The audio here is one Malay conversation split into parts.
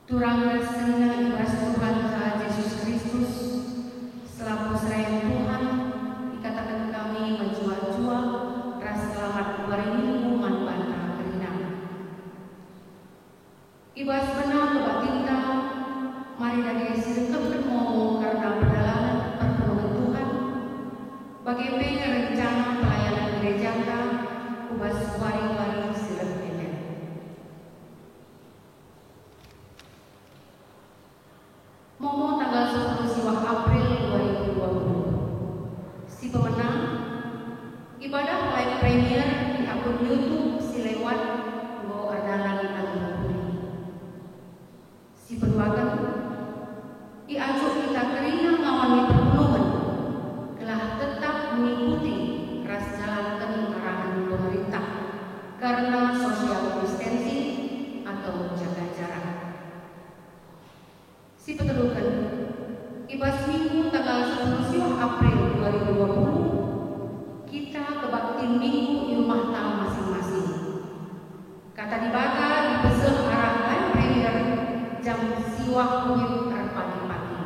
Turang rasanya ibas Tuhan Yesus Kristus selaku serayan Tuhan dikatakan kami menjua-jua ras selamat hari minggu manbanta kerina. Ibas benar lebat tinta mari dari sedekap bermomo karena perjalanan pertolongan Tuhan bagaimana rencana pelayanan gereja ubas wari-wari silap nenek. Momo tanggal 10 siwah April 2020. Si pemenang ibadah live premier di akun YouTube si lewat go ada lagi angin. Si perwagan diajuk kita kerina ngawani pertolongan telah tetap mengikuti ras jalankan arahan pemerintah karena social distancing atau jaga jarak. Si petelukan ibas minggu tanggal 10 siwah April 2020 kita kebakti minggu di rumah tamu masing-masing. Kata dibata di pesel arah live premier jam siwah kuhit pagi-pagi.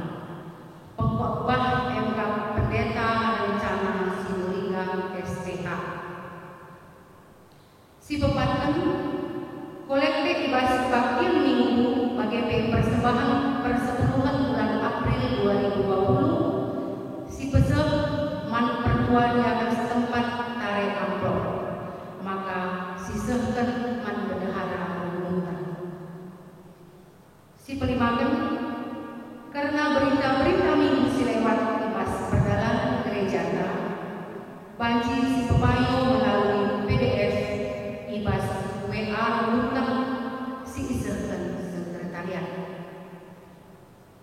Pengkhotbah MK Pendeta Rencana Sinulinga STH. Si pepatkan kolektif ibas bakti minggu bagi persembahan persepuluhan bulan April 2020 si pesel man pertua di akan setempat tarik amplop maka si sehken man bendahara memunta. Si pelimakan karena berita-berita minggu si lewat ibas perjalanan gereja banci si pepayo melalui PDF ibas WA meluntang si iserken sekretariat.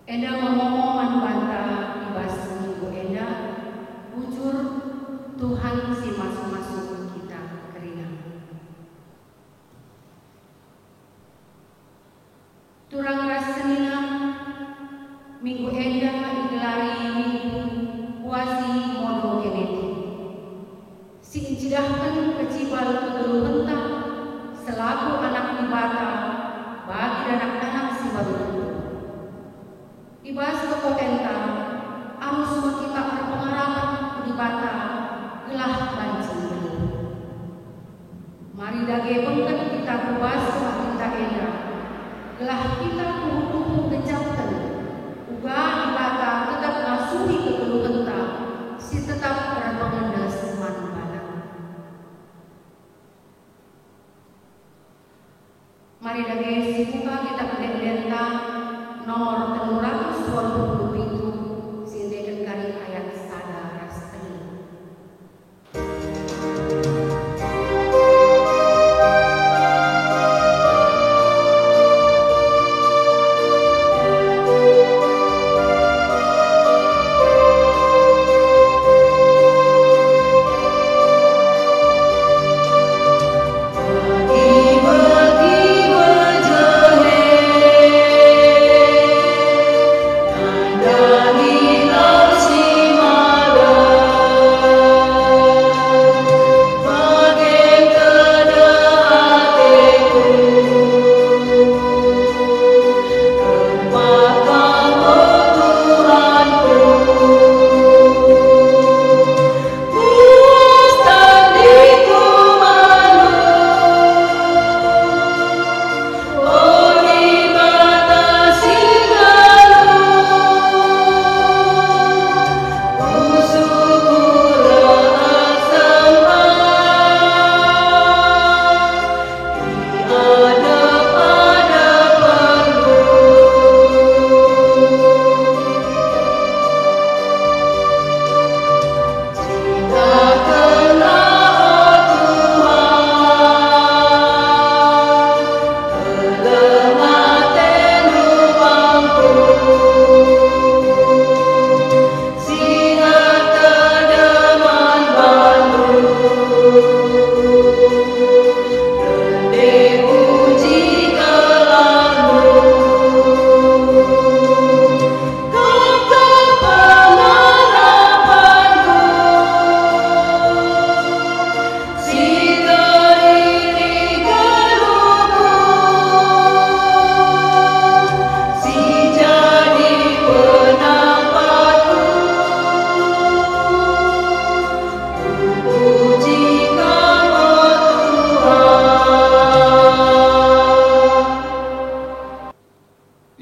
Enda ngomong manbanta ibas minggu enda bujur Tuhan si masuk-masuk kita kerina. Turang ras senina minggu enda digelari minggu puasi monogenetik. Si incidahkan kecibal kedulu mentah selaku anak ibata bagi anak-anak si baru. Ibas kepotenta anu semua kita berpengalaman ibata gelah banci dulu. Mari dage pengken kita kubas kita enda gelah kita tubuh kejapten uga ibata tetap ngasuhi kekelukenta si tetap berpengendas manbana. Mari dage si buka kita pendeta nomor 327 sindekan kari ayat sada ras telu. Dani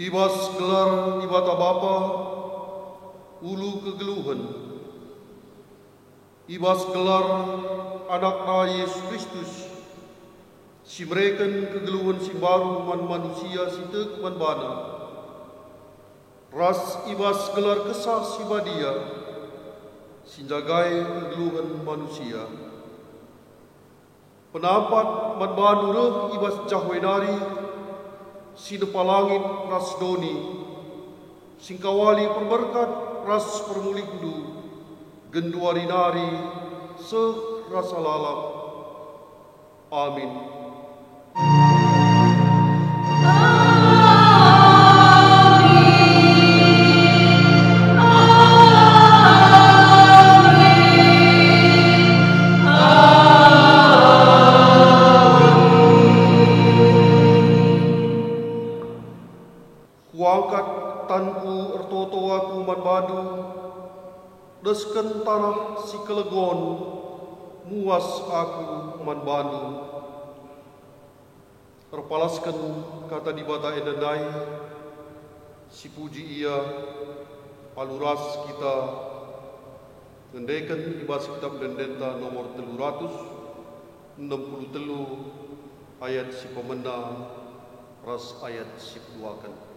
Ibas gelar ibata Bapa ulu kegeluhan. Ibas gelar anakna Yesus Kristus si mereken kegeluhan si baru man manusia si tek man bana. Ras ibas gelar kesah si badia si jagai kegeluhan manusia. Penampat man banu reh ibas jahwenari si nepalangit ras doni singkawali perberkat ras permuligdu genduari nari serasa lalap. Amin. Kuangkat tanku ertoto aku manbadu desken tanah si kelegon muas aku manbanu. Terpalaskan kata di bata endanai si puji ia paluras kita ngendeken ibas kitab dendenta nomor 363 ayat si pemena ras ayat si peduakan.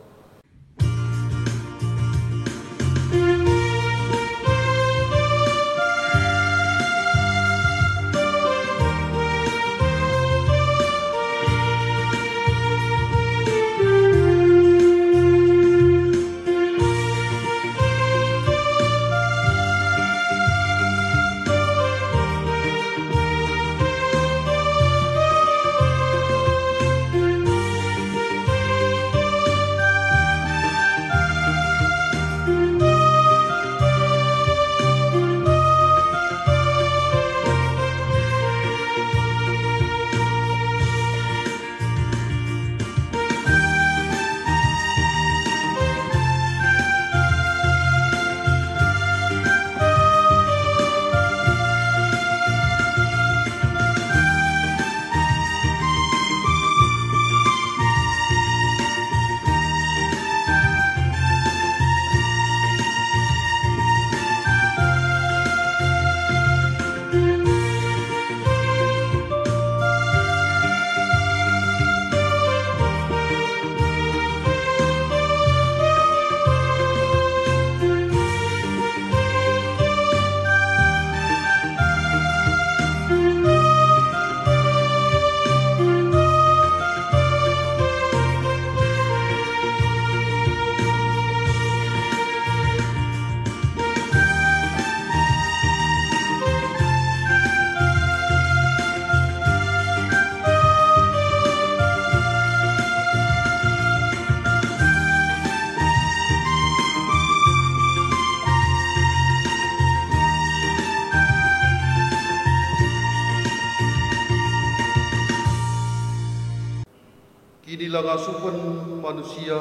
Kinilah ngasupen manusia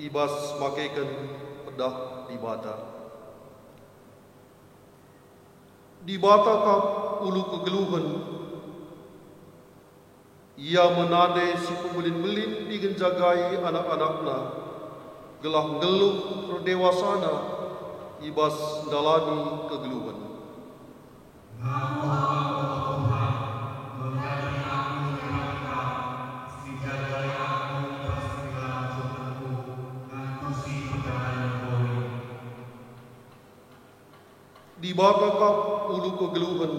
ibas makaikan pedah di bata. Di bata kap ulu kegeluhan, ia menandai si pembelin-belin digenjagai anak-anakna, gelah ngeluh perdewasana ibas dalani kegeluhan. Di bata kap ulu kegeluhan,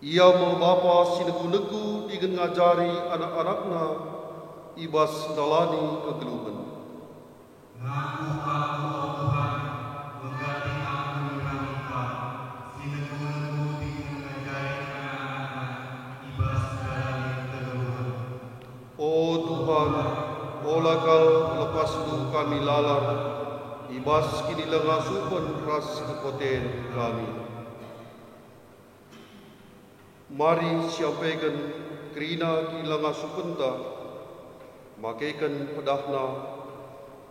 ia membapa si neku-neku dengan ngajari anak-anakna ibas dalani kegeluhan. Ngaku aku Tuhan, mengganti aku dinamika, si neku-neku dengan ngajari anak-anakna ibas dalani kegeluhan. Oh Tuhan, olah kal lepas du kami lalar, ibas kini lengasupan ras kepoten kami. Mari siapaikan kerina ki lengasupenta, makaikan pedahna,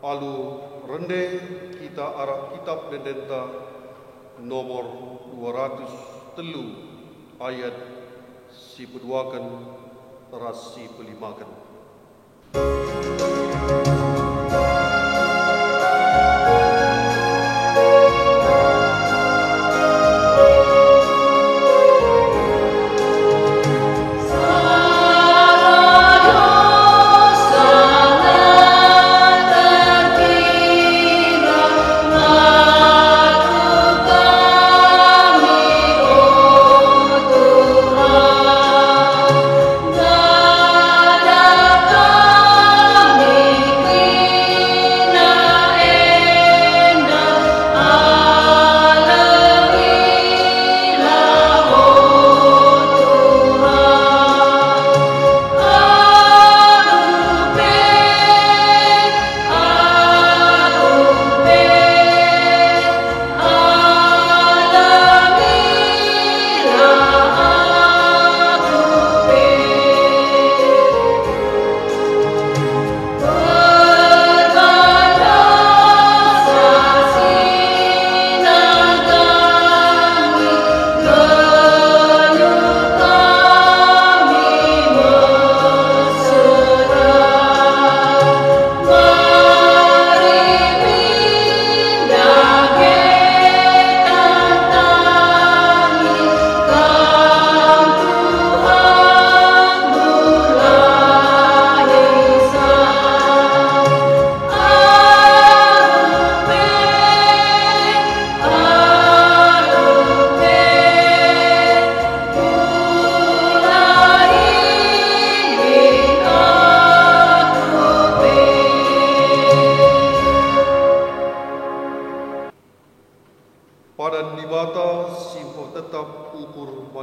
alu rende kita arah kitab dendenta nomor 203 ayat si peduakan ras si pelimakan.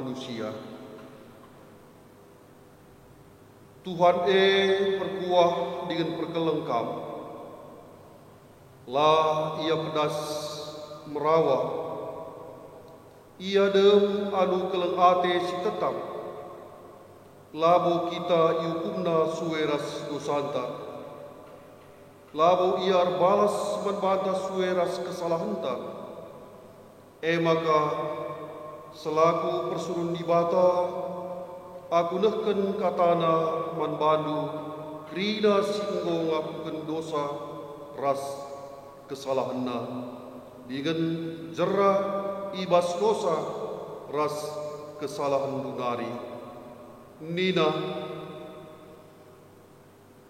manusia. Tuhan perkuah dengan perkelengkam, lah ia pedas merawat, ia dem anu keleng ate si tetap, labo kita iukumna sueras dosanta, labo ia balas membantah sueras kesalahanta. Maka selaku persurun dibata, aku nehken katana manbandu krida singgo ngapuken dosa ras kesalahanna dengan jera ibas dosa ras kesalahan dunari. Nina,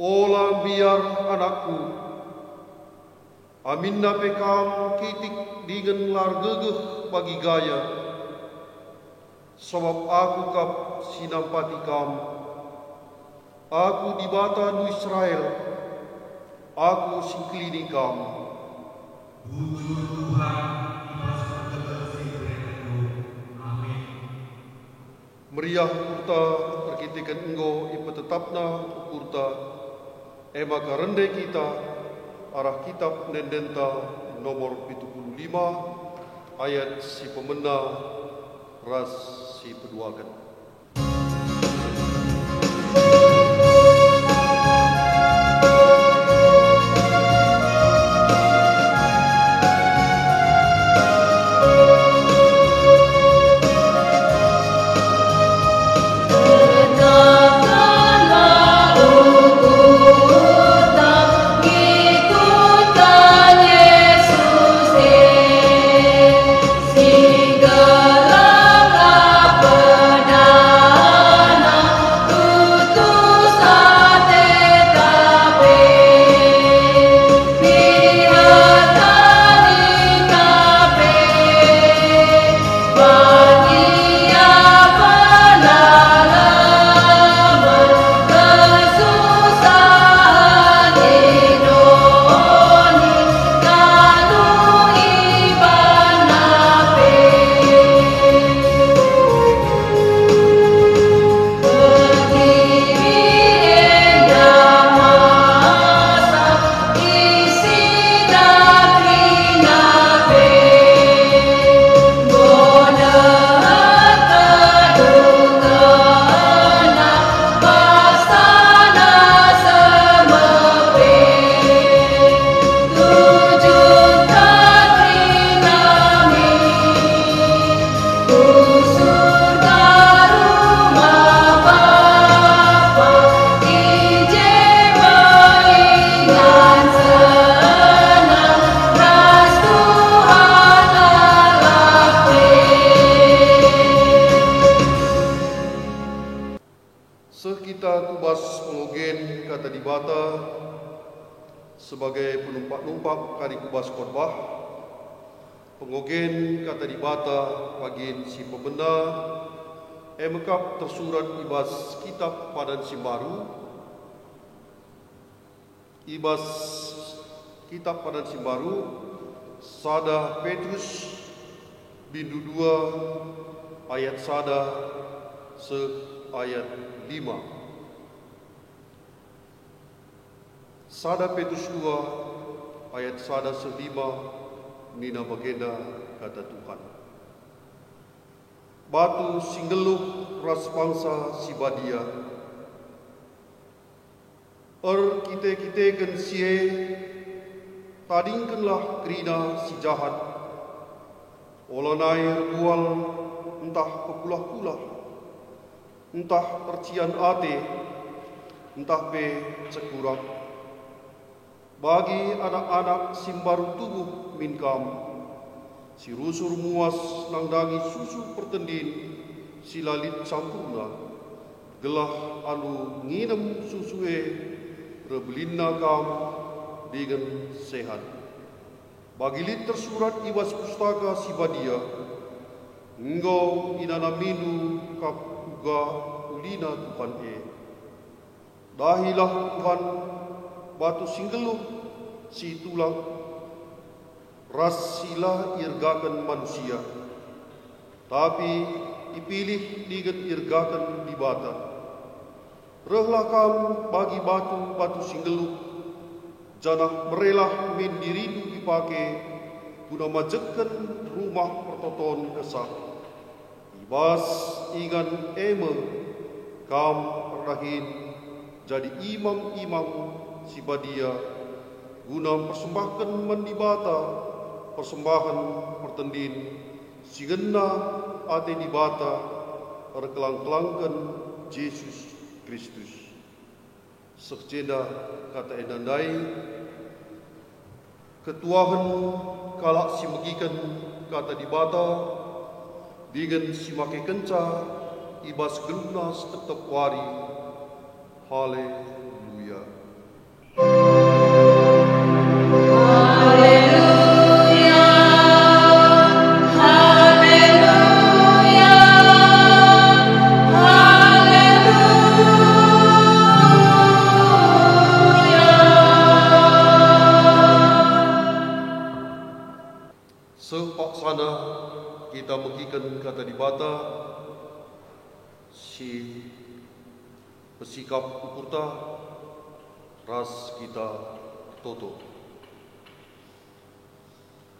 ola biar anakku, aminna pekam kitik dengan largegeh bagi gaya, sebab aku kap sinampati kam, aku dibata nu Israel, aku singklini kam. Bujur Tuhan, ibas berkegesi berendu. Amin. Meriah kurta terkitikan enggo ipetetapna kurta, maka rendai kita arah kitab Nendenta nomor 75 ayat si pemena ras si peduakan. Kita kubas pengogen kata dibata sebagai penumpak-numpak kari kubas khotbah, pengogen kata dibata pagin si pembena mekap tersurat ibas kitab Padan Simbaru, ibas kitab Padan Simbaru sada Petrus bindu 2 ayat sada se ayat 5. Sada Petrus 2 ayat sada se 5 nina bagenda kata Tuhan. Batu singgeluh ras bangsa si badia, kite gen sie tadingkenlah krina si jahat, olanai rual entah pepulah-pulah, entah percian ate, entah pe cekurang. Bagi anak-anak simbaru tubuh minkam, si rusur muas nangdangi susu pertendin, si lalit campurna, gelah anu nginem susue rebelina kam dengan sehat. Bagi lit tersurat ibas pustaka si badia, engkau inana minu kap uga ulina Tuhan dahilah Tuhan batu singgeluh si tulang ras sila irgakan manusia, tapi ipilih dengan irgakan di bata. Rehlah kam bagi batu-batu singgeluk, janah merelah min diridu dipakai, guna majekan rumah pertoton kesah. Ibas ingan eme, kam rahin jadi imam-imam si badia, guna persembahkan mendibata, persembahan pertendin, si gena ate dibata, rekelang-kelangkan Yesus Kristus. Sekjeda kata edandai, ketuahan kalak si megikan kata dibata, dengan si make kenca, ibas gelunas tetap wari. Haleluya. Sepaksana kita megikan kata dibata, si pesikap ukurta, ras kita toto.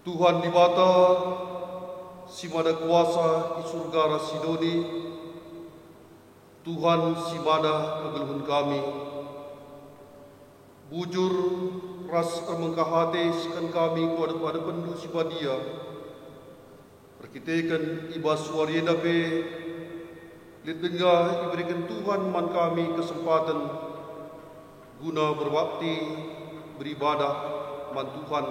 Tuhan dibata, si mana kuasa di surga rasidoni, Tuhan si mana kegeluhan kami, bujur ras ermengkahate sikan kami kepada pendu si badia, perkitekan ibas warieda pe, lihat dengar diberikan Tuhan man kami kesempatan guna berbakti, beribadah man Tuhan.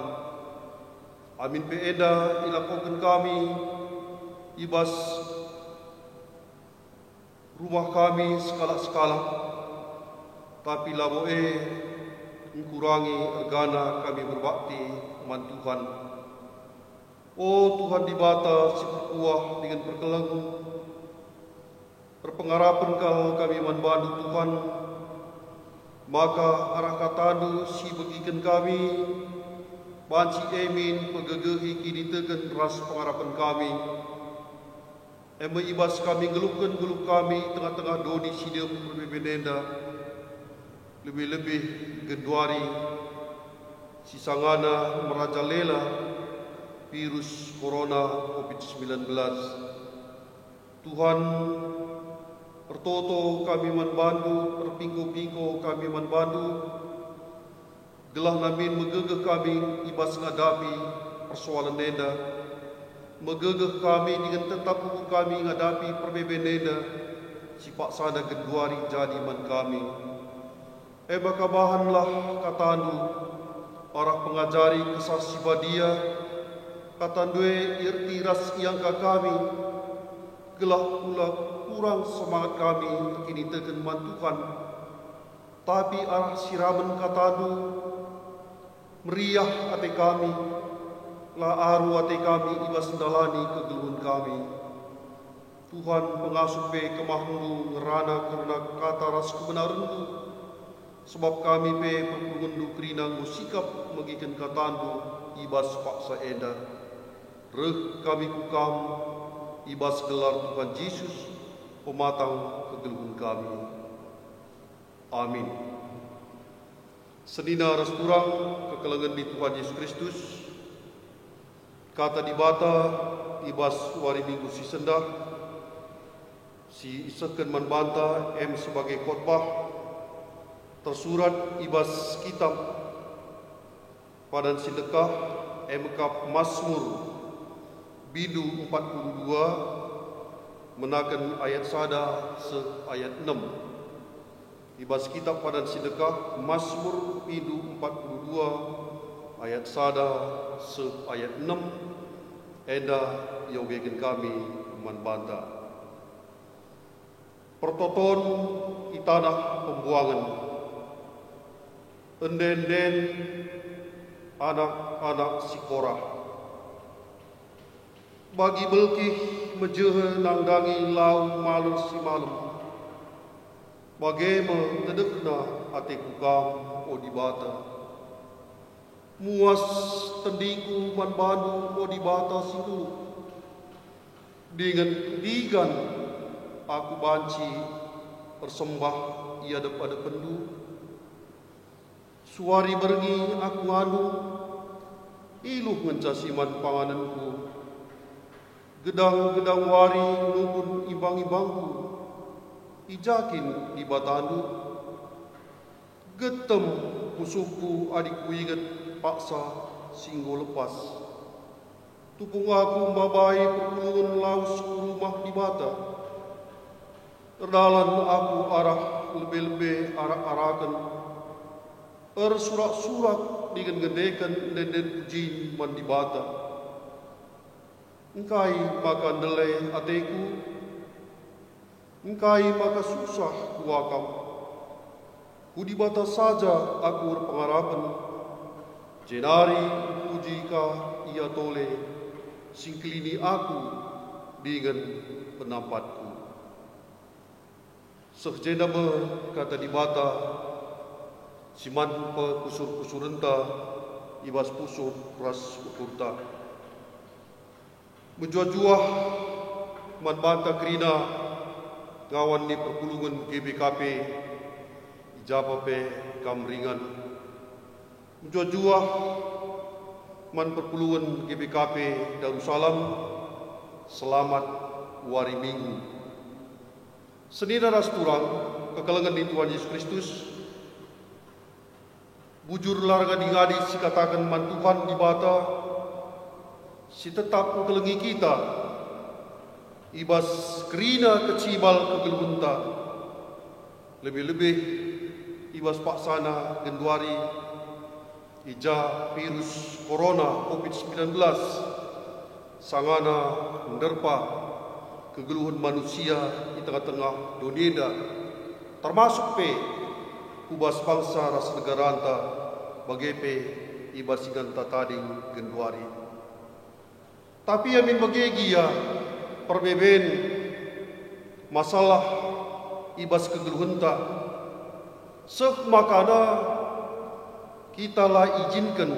Amin pe eda ilakokan kami ibas rumah kami skala-skala, tapi laboe mengurangi ergana kami berbakti man Tuhan. Oh Tuhan dibata si berkuah dengan perkeleng, berpengharapan kau kami manbandu Tuhan, maka arah katadu si begikan kami, banci emin pegegehi kini tegan ras pengharapan kami, ibas kami gelukan geluk kami tengah-tengah doni sidem berbebenenda, lebih-lebih genduari si sangana merajalela virus corona COVID-19. Tuhan pertoto kami manbandu, perpingko-pingko kami manbandu, gelah namin megegeh kami ibas ngadapi persoalan nenda, megegeh kami dengan tetap hukum kami ngadapi perbeben nenda, si paksana genduari jadi man kami. Bakabahanlah katandu, para pengajari kesah si badia, katandue irti ras iangka kami, gelah pula kurang semangat kami kini tekan man Tuhan, tapi arah siraman katandu, meriah ate kami, la aru ate kami ibas ndalani kegeluhan kami. Tuhan pengasuh pe kemahnu ngerana karena kata ras kebenaranku, sebab kami pe perpungundu kerinang musikap megikan katandu ibas paksa enda. Reh kami kukam ibas gelar Tuhan Yesus pematang kegeluhan kami. Amin. Senina resturang kekelengan di Tuhan Yesus Kristus, kata dibata ibas wari minggu si sendah, si isekan manbanta sebagai khotbah, tersurat ibas kitab padan silekah kap Mazmur bidu 42 menakan ayat sada se ayat 6. Ibas kitab padan silekah Mazmur bidu 42 ayat sada se ayat 6, enda yogekan kami manbanta. Pertoton di tanah pembuangan, enden-den anak-anak si Korah, bagi belkih mejehe nangdangi lau malu si malam, bagaimana tedekna ate kukam o dibata, muas tendingku manbandu o dibata si gulu, Dengan digan aku banci persembah ia pada pendu. Suari berengi aku nganu, iluh mencasiman pangananku. Gedang-gedang wari nubun ibang-ibangku, ijakin di batandu. Getem musuhku adikku ingat paksa singgo lepas. Tupung aku mabai perpulungan laus rumah di bata. Terdalan aku arah lebih-lebih arak-arakan. Surak-surak dengan gedekan dan puji man di bata. Engkai maka nelai ateku, engkai maka susah kuakam. Ku di bata saja aku berpengarapan. Jenari puji ka ia tole, singkelini aku dengan penampatku. Sehjenama kata di bata, siman pa kusur-kusurenta, ibas pusur ras ukurta. Menjuah-juah man banta kerina, ngawan ni perpulungan GBKP, ijapape kamringan. Menjuah-juah man perpulungan GBKP Darussalam, selamat wari minggu. Senina ras turang, kekalangan di Tuhan Yesus Kristus, bujur larga dingadi si katakan man Tuhan di bata, si tetap mengkelengi kita, ibas kerina kecibal kegelunta, lebih-lebih ibas paksana genduari, ija virus corona COVID-19, sangana menderpa kegeluhan manusia di tengah-tengah dunia, termasuk kubas bangsa ras negara anta bagepe ibasigan tatading genduari. Tapi yamin bagegi ya perbeben masalah ibas kegeluhenta seh makana kita lah izinkan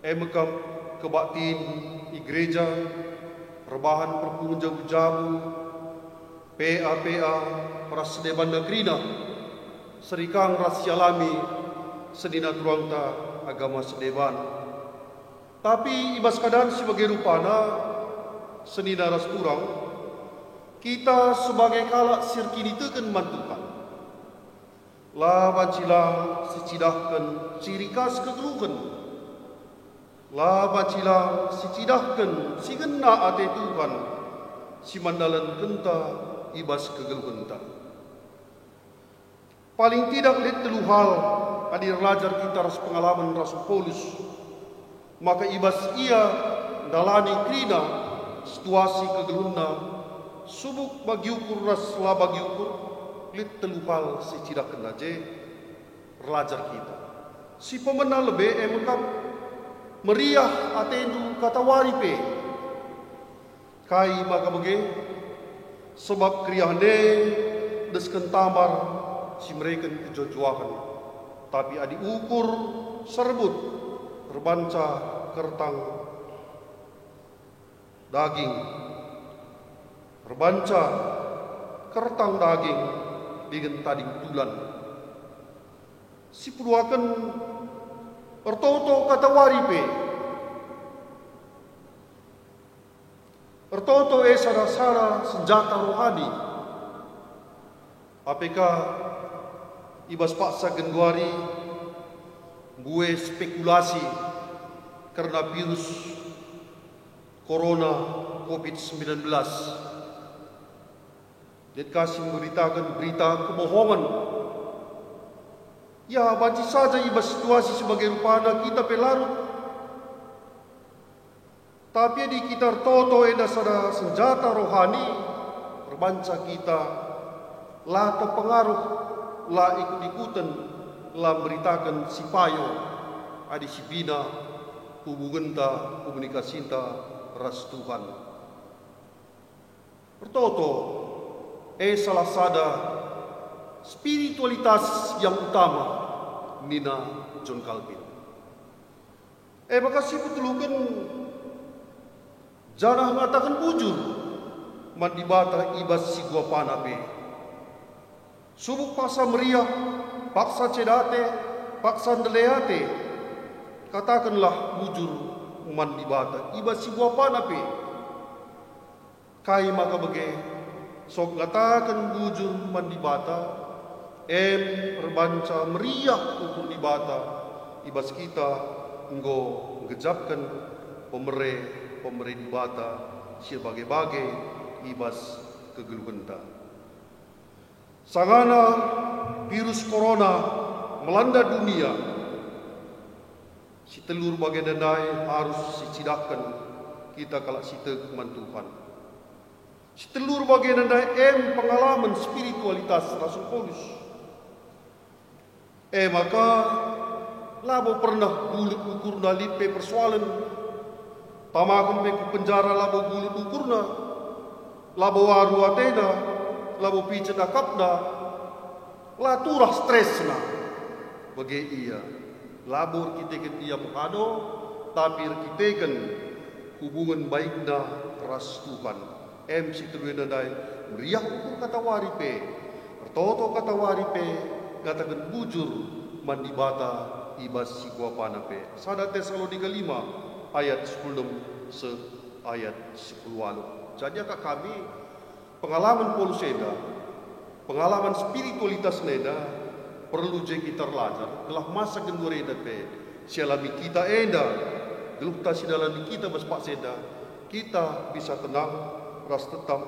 emekam kebaktin i gereja perbahan perpulungan jabu-jabu PA prasedeban negrina serikang rasialami sedina turangta agama sedeban. Tapi ibas keadaan sebagai rupana senina ras turang, kita sebagai kalak sirkini teken mantukan. La bancilang secidahkan ciri khas kegeluhan. La bancilang secidahkan si gena ate Tuhan, si mandalan kenta ibas kegeluhan ta. Paling tidak lihat telu hal hadir lajar kita ras pengalaman Rasul Paulus. Maka ibas ia dalani krina situasi kegeluna subuk bagi ukur ras la bagi ukur lit telu hal secidak kenaje lajar kita. Si pemenang lebih emekap meriah atendu kata waripe kai maka bege sebab kriahne desken tamar si mereka kejojuahan, tapi adi ukur serbut berbanca kertang daging, berbanca kertang daging dengan tading tulan. Si puluakan pertoto kata waripe, pertoto sara-sara senjata rohani. Apakah ibas paksa genduari buwe spekulasi karena virus corona COVID-19. Dan kasih memberitakan berita kebohongan. Ya, banci saja ibas situasi sebagai rupana kita pelarut. Tapi di kita toto sada senjata rohani berbanca kita lah terpengaruh, lah ikut-ikutan, lah beritakan si payo, adi si bina, hubungan ta, komunikasi ta, ras Tuhan. Bertoto, salah sada spiritualitas yang utama, Nina John Calvin. Makasih petulukan, jangan mengatakan bujur. mandibata ibas si gua panape. Subuk paksa meriah, paksa cedate, paksa ndeleate. Katakanlah bujur mandibata ibas si gua panape. Kai maka bege sok ngatakan bujur mandibata berbanca meriah untuk dibata ibas kita enggo ngejapkan pemere dibata sebagai-bagai ibas kegeluhenta. Sangana virus corona melanda dunia, si telur bagai dandai harus dicidakkan kita kalak sita keman Tuhan. Si telur bagai dandai pengalaman spiritualitas Rasul Paulus. Maka labo pernah bulut ukurna lipe persoalan, tamakan pe penjara labo bulut ukurna, labo waru atena, labo pijet akapna, laturah stresna, bagi ia, labor kita dia mengado, tapi kita hubungan baikna ras Tuhan. Si terwena dai meriah ukur kata waripe, tertoto kata waripe, katakan bujur mandibata ibas si gua panape. Sada Tesalonika 5 ayat 10 se ayat 10. Jadi akak kami pengalaman Paulus eda, pengalaman spiritualitas neda perlu je kita belajar. Telah masa kendua eda pe, sialami kita eda, geluh tasi dalam kita bespak seda, kita bisa tenang, ras tetap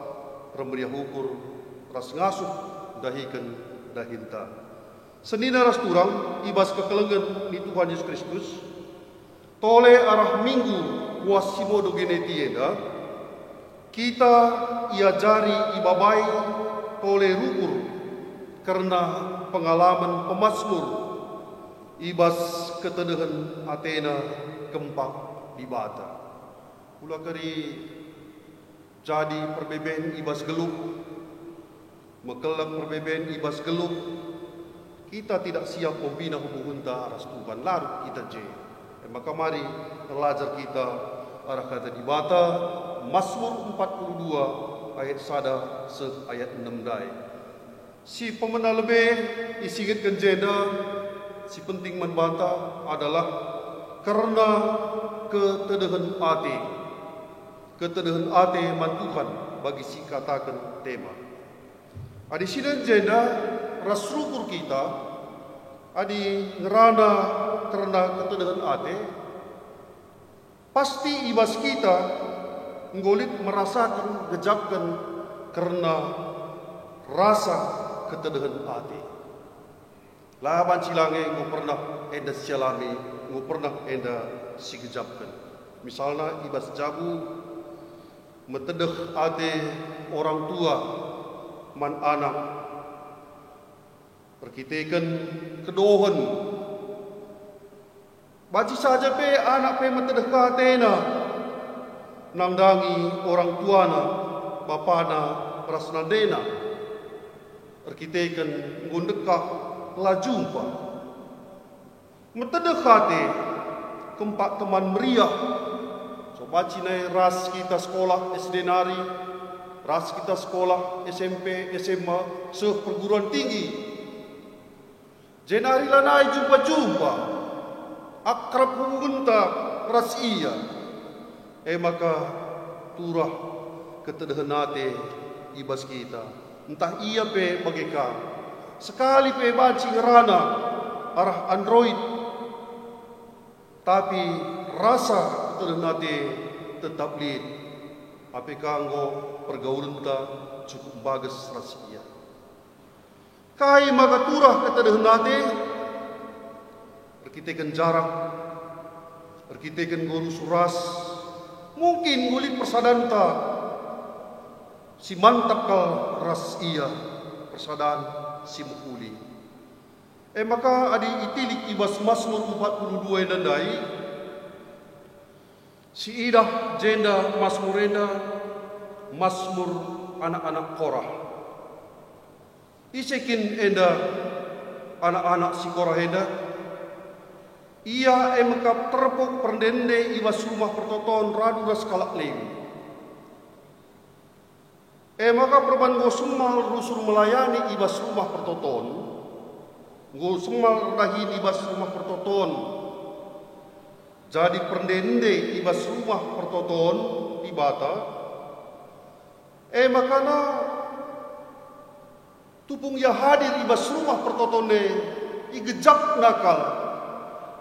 remeriah ukur, ras ngasuh dahikan dahinta. Senina ras turang ibas kekelengan ni Tuhan Yesus Kristus tole arah minggu wasimodo geneti eda kita iajari ibabai tole rukur karena pengalaman pemazmur ibas ketedehan Athena kempak dibata pula kari jadi perbeben ibas geluh mekelak perbeben ibas geluh. Kita tidak siap membina hubungan aras Tuhan, larut kita je. Maka mari belajar kita arah kata dibata Mazmur 42 ayat sada se ayat 6 dai. Si pemena lebih isingitkan jeda, si penting membata adalah karena ketedehan ate man Tuhan bagi si katakan tema. Adi sidan jeda ras rukur kita adi ngerana karena ketedehan ate pasti ibas kita ngolit merasakan gejapkan karena rasa ketedehan ate. Laban silange ngo pernah enda sialami, ngo pernah enda si gejapkan. Misalnya ibas jabu metedeh ate orang tua man anak perkitekan kedohan baci saja pe anak pe metedeh ka Athena nangdangi orang tuana bapana rasnadena perkitekan ngundekah la jumpa metedeh kate kempak teman meriah so baci nai ras kita sekolah SD nari ras kita sekolah SMP SMA perguruan tinggi jenari lanai jumpa-jumpa akrab hubungan ras iya maka turah ketedehan ate ibas kita entah iya pe bageka sekali pe banci ngerana arah Android tapi rasa ketedehan ate tetap lid ape kanggo pergaulan ta cukup bagus ras iya. Kai maka turah ketedehan ate berkitekan jarak berkitekan ngurus ras mungkin ngulit persadanta si mantap kal ras iya persadan si mukuli maka adi itilik ibas Mazmur 42 nandai si idah jenda Mazmurenda Mazmur anak-anak Korah. Isekin enda anak-anak si Korah enda ia emekap terpuk perdende ibas rumah pertoton radu ras kalak lewi Maka perban go semal rusur melayani ibas rumah pertoton. Go semal dahi ibas rumah pertoton. Jadi perdende ibas rumah pertoton di bata. Makana tupung ya hadir ibas rumah pertotone igejap nakal.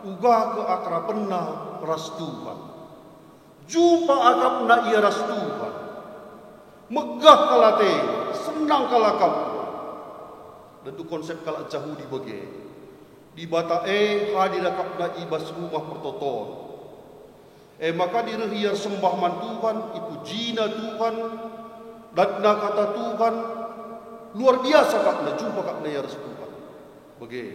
Uga ke akrapenna ras Tuhan. Jumpa akapna ia ras Tuhan. Megah kalate, senang kalakap. Dan tu konsep kalak jauh di bagi. Di bata hadir akapna ibas rumah pertoton. Maka direhiyar sembah man Tuhan, ipujina Tuhan, dadna kata Tuhan. Luar biasa kapna, jumpa kapna ya ras Tuhan. Bagi.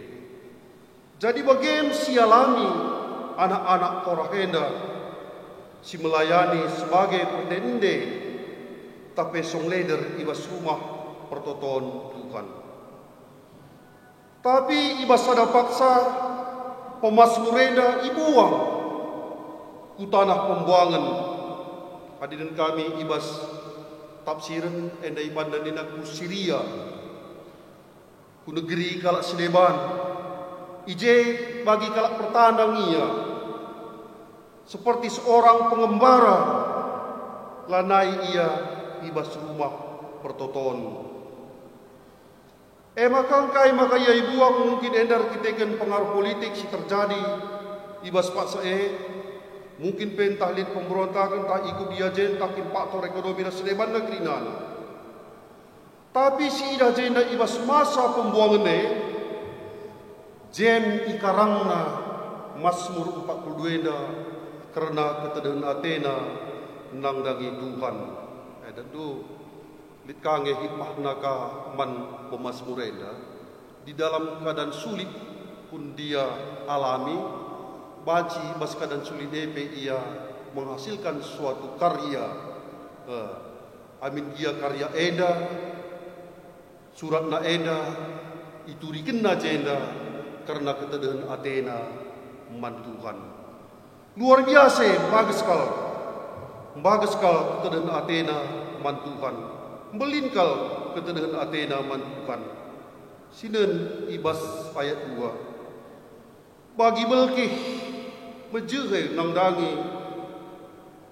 Jadi bagi sialami anak-anak Korahenda si melayani sebagai perdende tapi song leader ibas rumah pertoton Tuhan. Tapi ibas ada paksa pemasmurenda ibuang ku tanah pembuangan. Hadirin kami ibas tafsiran endai bandanina ku Syria ku negeri kalak Sleban. Ije bagi kalak pertandang ia seperti seorang pengembara lanai ia ibas rumah pertoton. Maka ia ibuang mungkin endar kitekan pengaruh politik si terjadi ibas paksa mungkin pentahlin pemberontakan tak ikut dia jen takin faktor ekonomi dan Sleman negeri nana. Tapi si ida jenda ibas masa pembuangan jen ikarangna Mazmur 42 karena ketedahan Athena nang dagi Tuhan. Dan tu lit kange hipah naka man pemasmurenda di dalam keadaan sulit pun dia alami baci bas keadaan sulit ia menghasilkan suatu karya. Amin dia karya eda surat na eda itu rikenna jenda karena ketedahan Athena man Tuhan. Luar biasa, bagus sekal ketedahan Athena man Tuhan. Melinkal ketedahan Athena man Tuhan. Sinen ibas ayat 2. Bagi belkih mejehe nang dangi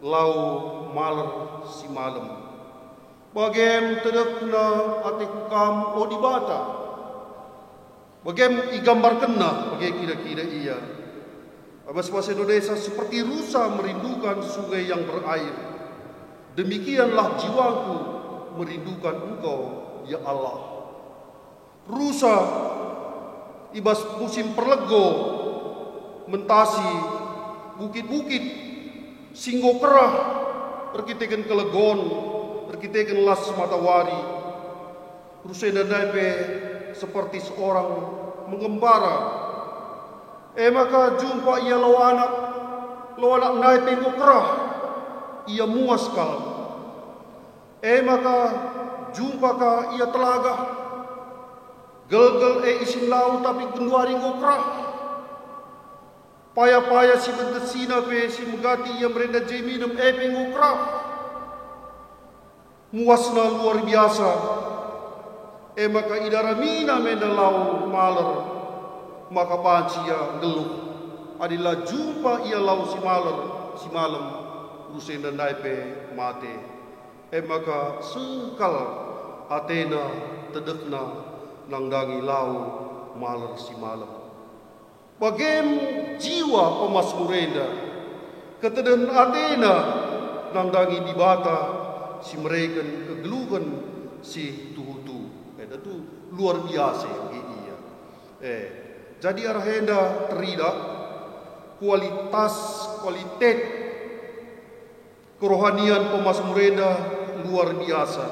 lau maler si malam. Bagem tedekna atiku kam o di bata. Bagem igambar kena bagi kira-kira ia. Bahasa Indonesia seperti rusa merindukan sungai yang berair. Demikianlah jiwaku merindukan engkau ya Allah. Rusa ibas musim perlego mentasi bukit-bukit singgo kerah terkitekan kelegon terkitekan las matawari. Rusena naipe seperti seorang mengembara. Maka jumpa ia lawanak naik tengok kerah, ia muas kal. Maka jumpa ka ia telaga, gel isin lau tapi genduari kerah. Paya-paya si bendesina pe si megati ia merenda jeminum pengok kerah. Muasna luar biasa. Maka idara mina menda lau maler. Maka pancia geluh adalah jumpa ia lau si malam rusen dan naipe mate. Maka sengkal Athena tedekna nang dangi lau maler si malam. Bagem jiwa pemasmurenda ketedahan Athena nang dangi di bata si mereka kegeluhan si tuhutu. Itu luar biasa ia. Jadi arahenda teridak kualitas kerohanian pemasmurenda luar biasa.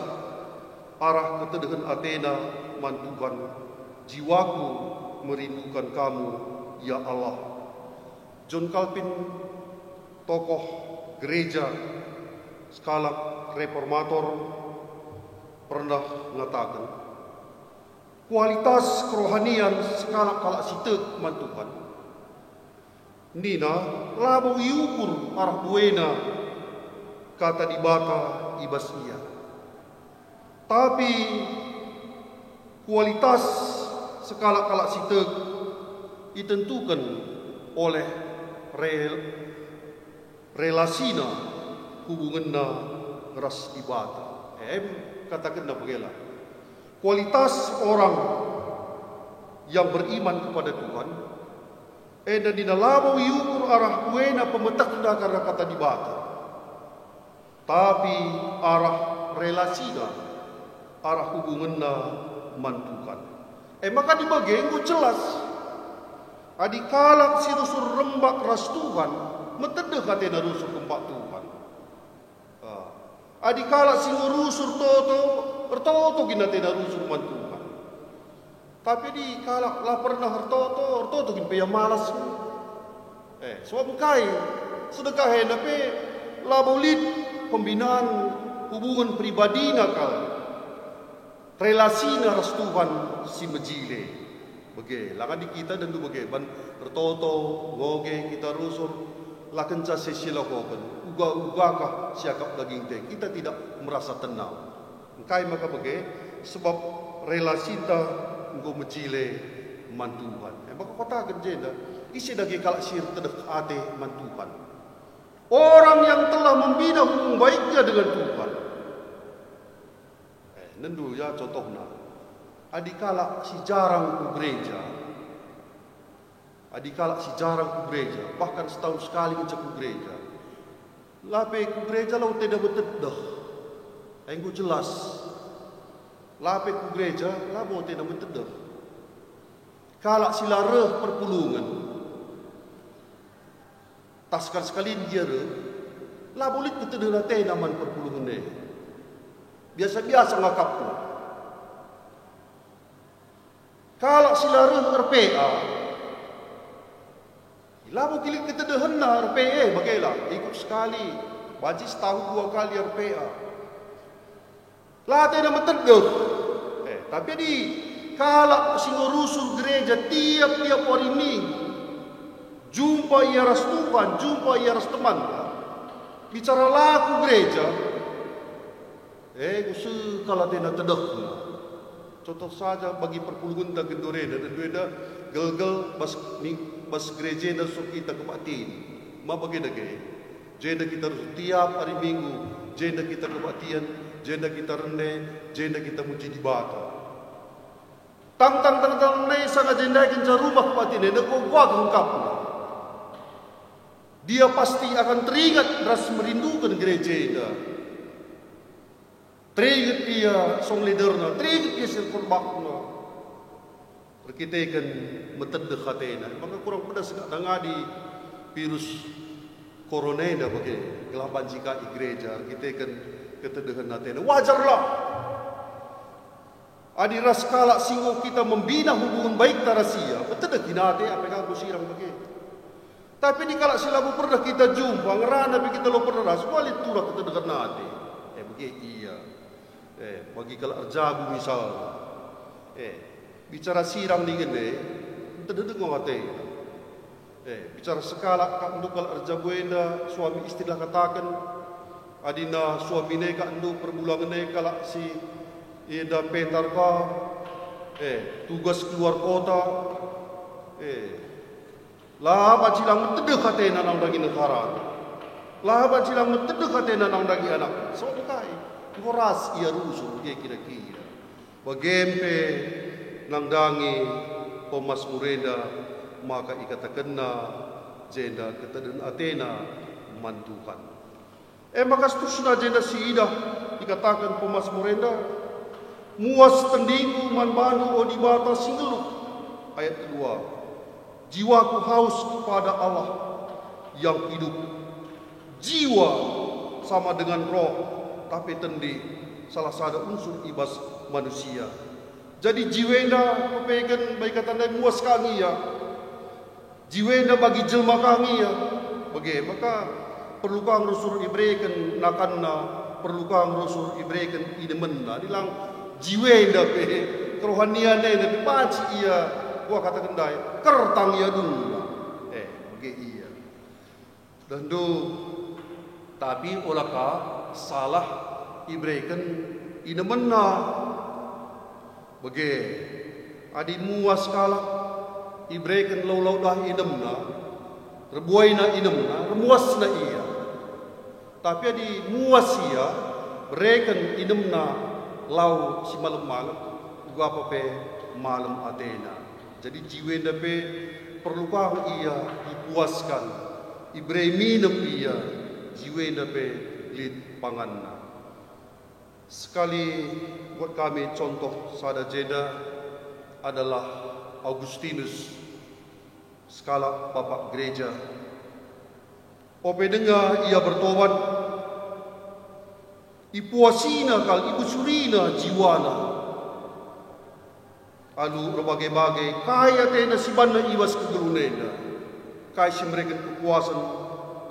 Arah ketedahan Athena man Tuhan, jiwaku merindukan kamu ya Allah. John Calvin, tokoh gereja skala reformator, pernah mengatakan kualitas kerohanian skala kalak sitek man Tuhan. Nina labo iukur arah buena kata di bata ibas ia. Tapi kualitas sekala-kala sitek ditentukan oleh relasina hubunganna ras ibadah. Katakan bagaimana? Kualitas orang yang beriman kepada Tuhan dan di dalam yukur arah kuena pemetakna karena kata dibata. Tapi arah relasina, arah hubunganna mantukan. Maka dibagi itu jelas. Adikala si rusur rembak ras Tuhan, metedeh katena rusur kempak Tuhan. Adikala si ngurusur toto gina tena rusur mantukan. Tapi di kala lah pernah hartoto gin pe malas. Suam kai sedekah hendape labulit pembinaan hubungan pribadi nakal. Relasi ras Tuhan si mejile. Bage, langan di kita dan tu bage ban hartoto ngoge kita rusur lakan case silakokan. Uga-ugakah siakap daging teh. Kita tidak merasa tenang. Kai maka bage sebab relasi ta engkau mejile mantuhan. Maka kota kerjenda isi daging kalak sir tedek ate mantuhan. Orang yang telah membina hubung baiknya dengan Tuhan. Nendu ya contohnya. Adikala si jarang ke gereja. Adikala si jarang ke gereja, bahkan setahun sekali ngecek ke gereja. Lape ke gereja lau tidak betedah. Engko jelas. Lape ke gereja, lau tidak betedah. Kalak silareh perpulungan. Taskan sekali dia lah boleh kita dengar naman perpulungan ni. Biasa-biasa ngakap tu. Kalau silareh RPA, lah boleh kita dengar RPA bagaimana? Ikut sekali, baji setahun 2 kali RPA. Lah tidak metedeh. Tapi di kalau si ngurusul gereja tiap-tiap hari minggu, jumpa ia ras Tuhan, jumpa ia ras teman. Bicara laku gereja, kusu kalau tidak tedek. Contoh saja bagi perpulungan dan gendoreda dan dueda gel-gel bas gereja dan suku kita kebatin. Ma bagi dage. Jenda kita tiap hari minggu, jenda kita kebatian, jenda kita rende, jenda kita muji di bata. Tang nei sangat jenda kinca rumah kebatin ini kau gua ungkapnya. Dia pasti akan teringat ras merindukan gereja ini. Teringat dia song leaderna, teringat dia silkorbakna. Perkitakan metedeh hatena. Maka kurang pedas nak dangadi virus corona dah bagi gelapan jika di gereja. Perkitakan ketedehan hatena. Wajarlah. Adi ras kala singo kita membina hubungan baik tarasia. Betedeh kinate apa yang aku sirang bagi. Tapi di kala silabu pernah kita jumpa, ngerana tapi kita lo pernah ras, kuali turah kita dekat nate. Bagi iya. Bagi kala arjabu misalnya. Bicara sirang dingin kita dedek ngawate. Bicara sekala untuk kala arjabu enda, suami istri lah katakan, adina suami ne ka endo perbulangan ne kala si eda pentar ka, tugas keluar kota, lah bacilang tedeh katena nang dagi negara. Lah bacilang tedeh katena nang dagi anak. So kai ngoras ia rusuh dia kira-kira. Bagempe nang dangi pemas murenda maka ikatakenna jenda keteden Athena mantukan. Maka seterusnya jenda siidah dikatakan pemas murenda muas tendingku man bandu odibata singeluk. Ayat kedua. Jiwaku haus kepada Allah yang hidup. Jiwa sama dengan roh, tapi tendi salah satu unsur ibas manusia. Jadi jiwenda pepegan baik kata nai muas kangi ya. Jiwenda bagi jelma kangi ya. Bagi maka perlu kang rusur ibreken nakanna, perlu kang rusur ibreken idemenna. Dilang jiwenda pe kerohanian ne paci iya. Gua kata kendai kertang ya dulu. Bagi iya. Dan do tapi olaka salah ibreken inamena bage adi muas kala ibreken law dah inemna rebuaina inemna remuas na iya tapi adi muas ia breken inemna law si malam-malam gua apa pe malam Athena. Jadi jiwenda pe perlu kang ia dipuaskan ibrei minum ia jiwenda pe lid panganna. Sekali buat kami contoh sada jeda adalah Augustinus skala bapak gereja. Ope dengar ia bertobat ipuasina kal ibu surina jiwana alu berbagai-bagai kaya tena sibanna iwas kegelunena kaya si mereka kekuasaan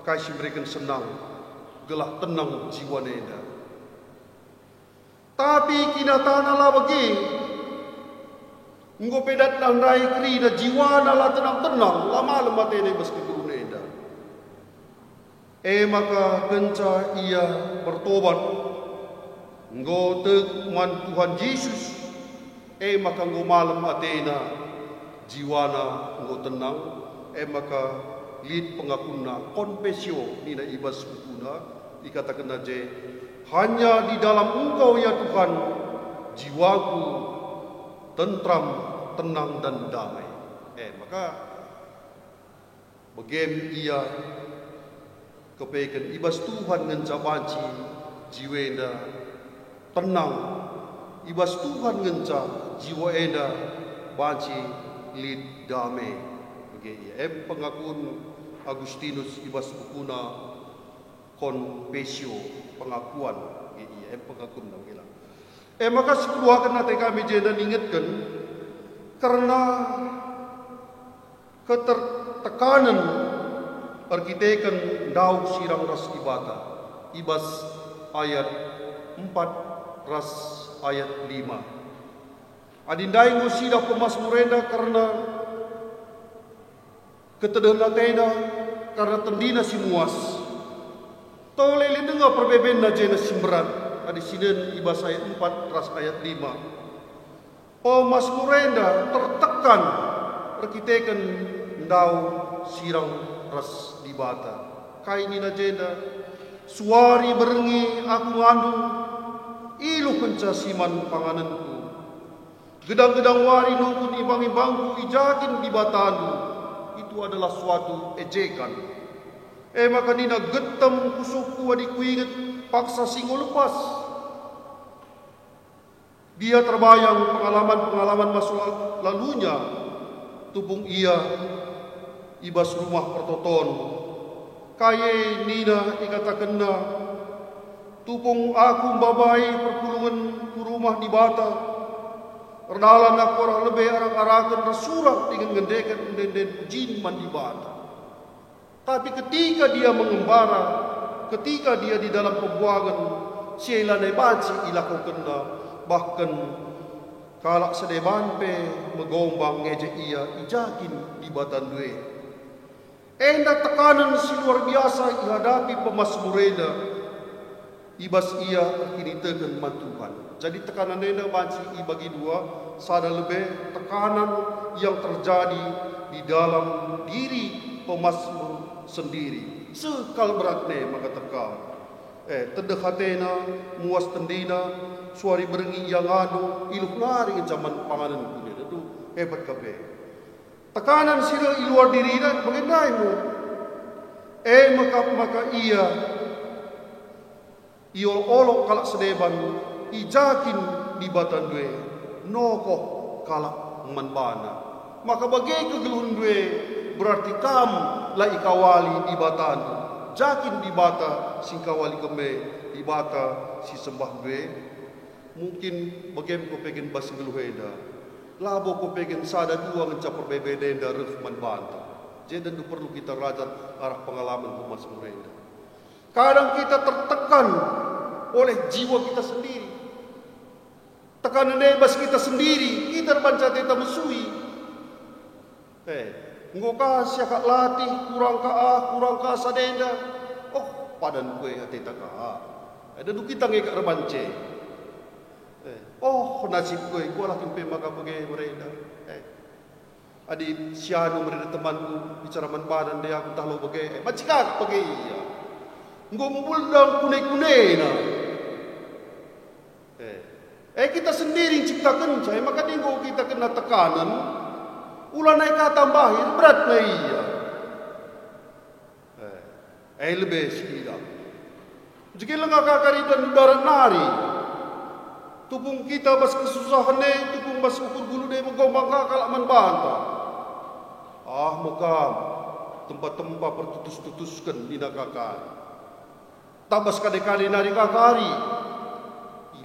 kaya si mereka senang gelah tenang jiwa nena tapi kinatana lah bagi nggo pedat lang rai krina jiwana lah tenang-tenang lama lemah tena iwas kegelunena maka kenca ia bertobat nggo teman Tuhan Yesus maka nggo malam Athena jiwana nggo tenang maka lid pengakuna konfesio nina ibas bukuna dikatakan aja hanya di dalam engkau ya Tuhan jiwaku tentram tenang dan damai maka bagem ia kepeken ibas Tuhan ngencabanci jiwenda tenang ibas Tuhan ngenca jiwa eda banci lid damai bagi pengakuan Agustinus ibas bukuna confessio pengakuan pengakuan nang maka sekeluarkan nanti kami jeda ingatkan karena ketertekanan arkitekan daud sirang ras ibata ibas ayat 4 ras ayat 5 adindai ngusida pemasmurenda karena ketedana tenda karena tendina si muas tole dengar perbeben na jena simberan adi sinen ibas ayat 4 ras ayat 5 pemasmurenda tertekan arkitekan ndau sirang ras dibata kaini na jenda suari berengi aku ngandung ilu kenca siman pangananku gedang-gedang wari nungkun ibang-ibangku ijakin di batandu itu adalah suatu ejekan maka nina getem kusuku adikku ingat paksa singo lepas dia terbayang pengalaman-pengalaman masa lalunya tubung ia ibas rumah pertoton kaya nina ikatakan na tupung aku babai perpulungan ku rumah di bata erdalan aku orang lebih arang-arakan rasurak dengan gendekan den jin man di bata tapi ketika dia mengembara ketika dia di dalam pembuangan sielane baci ilakukan na bahkan kalak sedeban pe megombang ngeje ia ijakin di batan due enda tekanan si luar biasa dihadapi pemasmurena ibas ia kini tegan mantuhan. Jadi tekanan enda banci bagi dua, sada lebih tekanan yang terjadi di dalam diri pemasmur sendiri. Sekal beratnya maka tekal. Tedek hatena, muas tendina, suari berengi yang adu, iluk nari zaman panganan punya. Itu hebat kabe. Tekanan sila iluar diri dan mengendai mu. Maka ia iol-olok kalak sedeban ijakin di batan due nokoh kalak manbana maka bagi kegeluhan due berarti kam la ikawali di batan jakin di bata singkawali keme di bata si sembah due mungkin bagaim ko pengen bas geluheda labo ko pengen sada dua ngecap perbedenda ref manbanta jadi itu perlu kita rajat arah pengalaman pemas mereka. Kadang kita tertekan oleh jiwa kita sendiri. Tekanan bebas kita sendiri, kita banca kita mesui. Ngoka siakak latih kurang ka sadenda. Oh, padan kue hati tak ka. Ada du kita ngekak rebance. Oh nasib ko lah kimpe maka bagai mereka. Adi sianu mereka temanku bicara manbadan dia aku tahu bagai. Macikak bagai iya. Ngumpul dang kunai-kunai na. Kita sendiri ciptakan saya maka dinggo kita kena tekanan. Ulah naik tambahin berat na iya. Lebih sikit. Jika lengah kakari dan darat nari. Tupung kita bas kesusahan ni, tupung bas ukur bulu ni menggombang kakak manbantah. Mukam tempat-tempat pertutus-tutuskan di kakari. Tabas kadek-kadek nari kakari.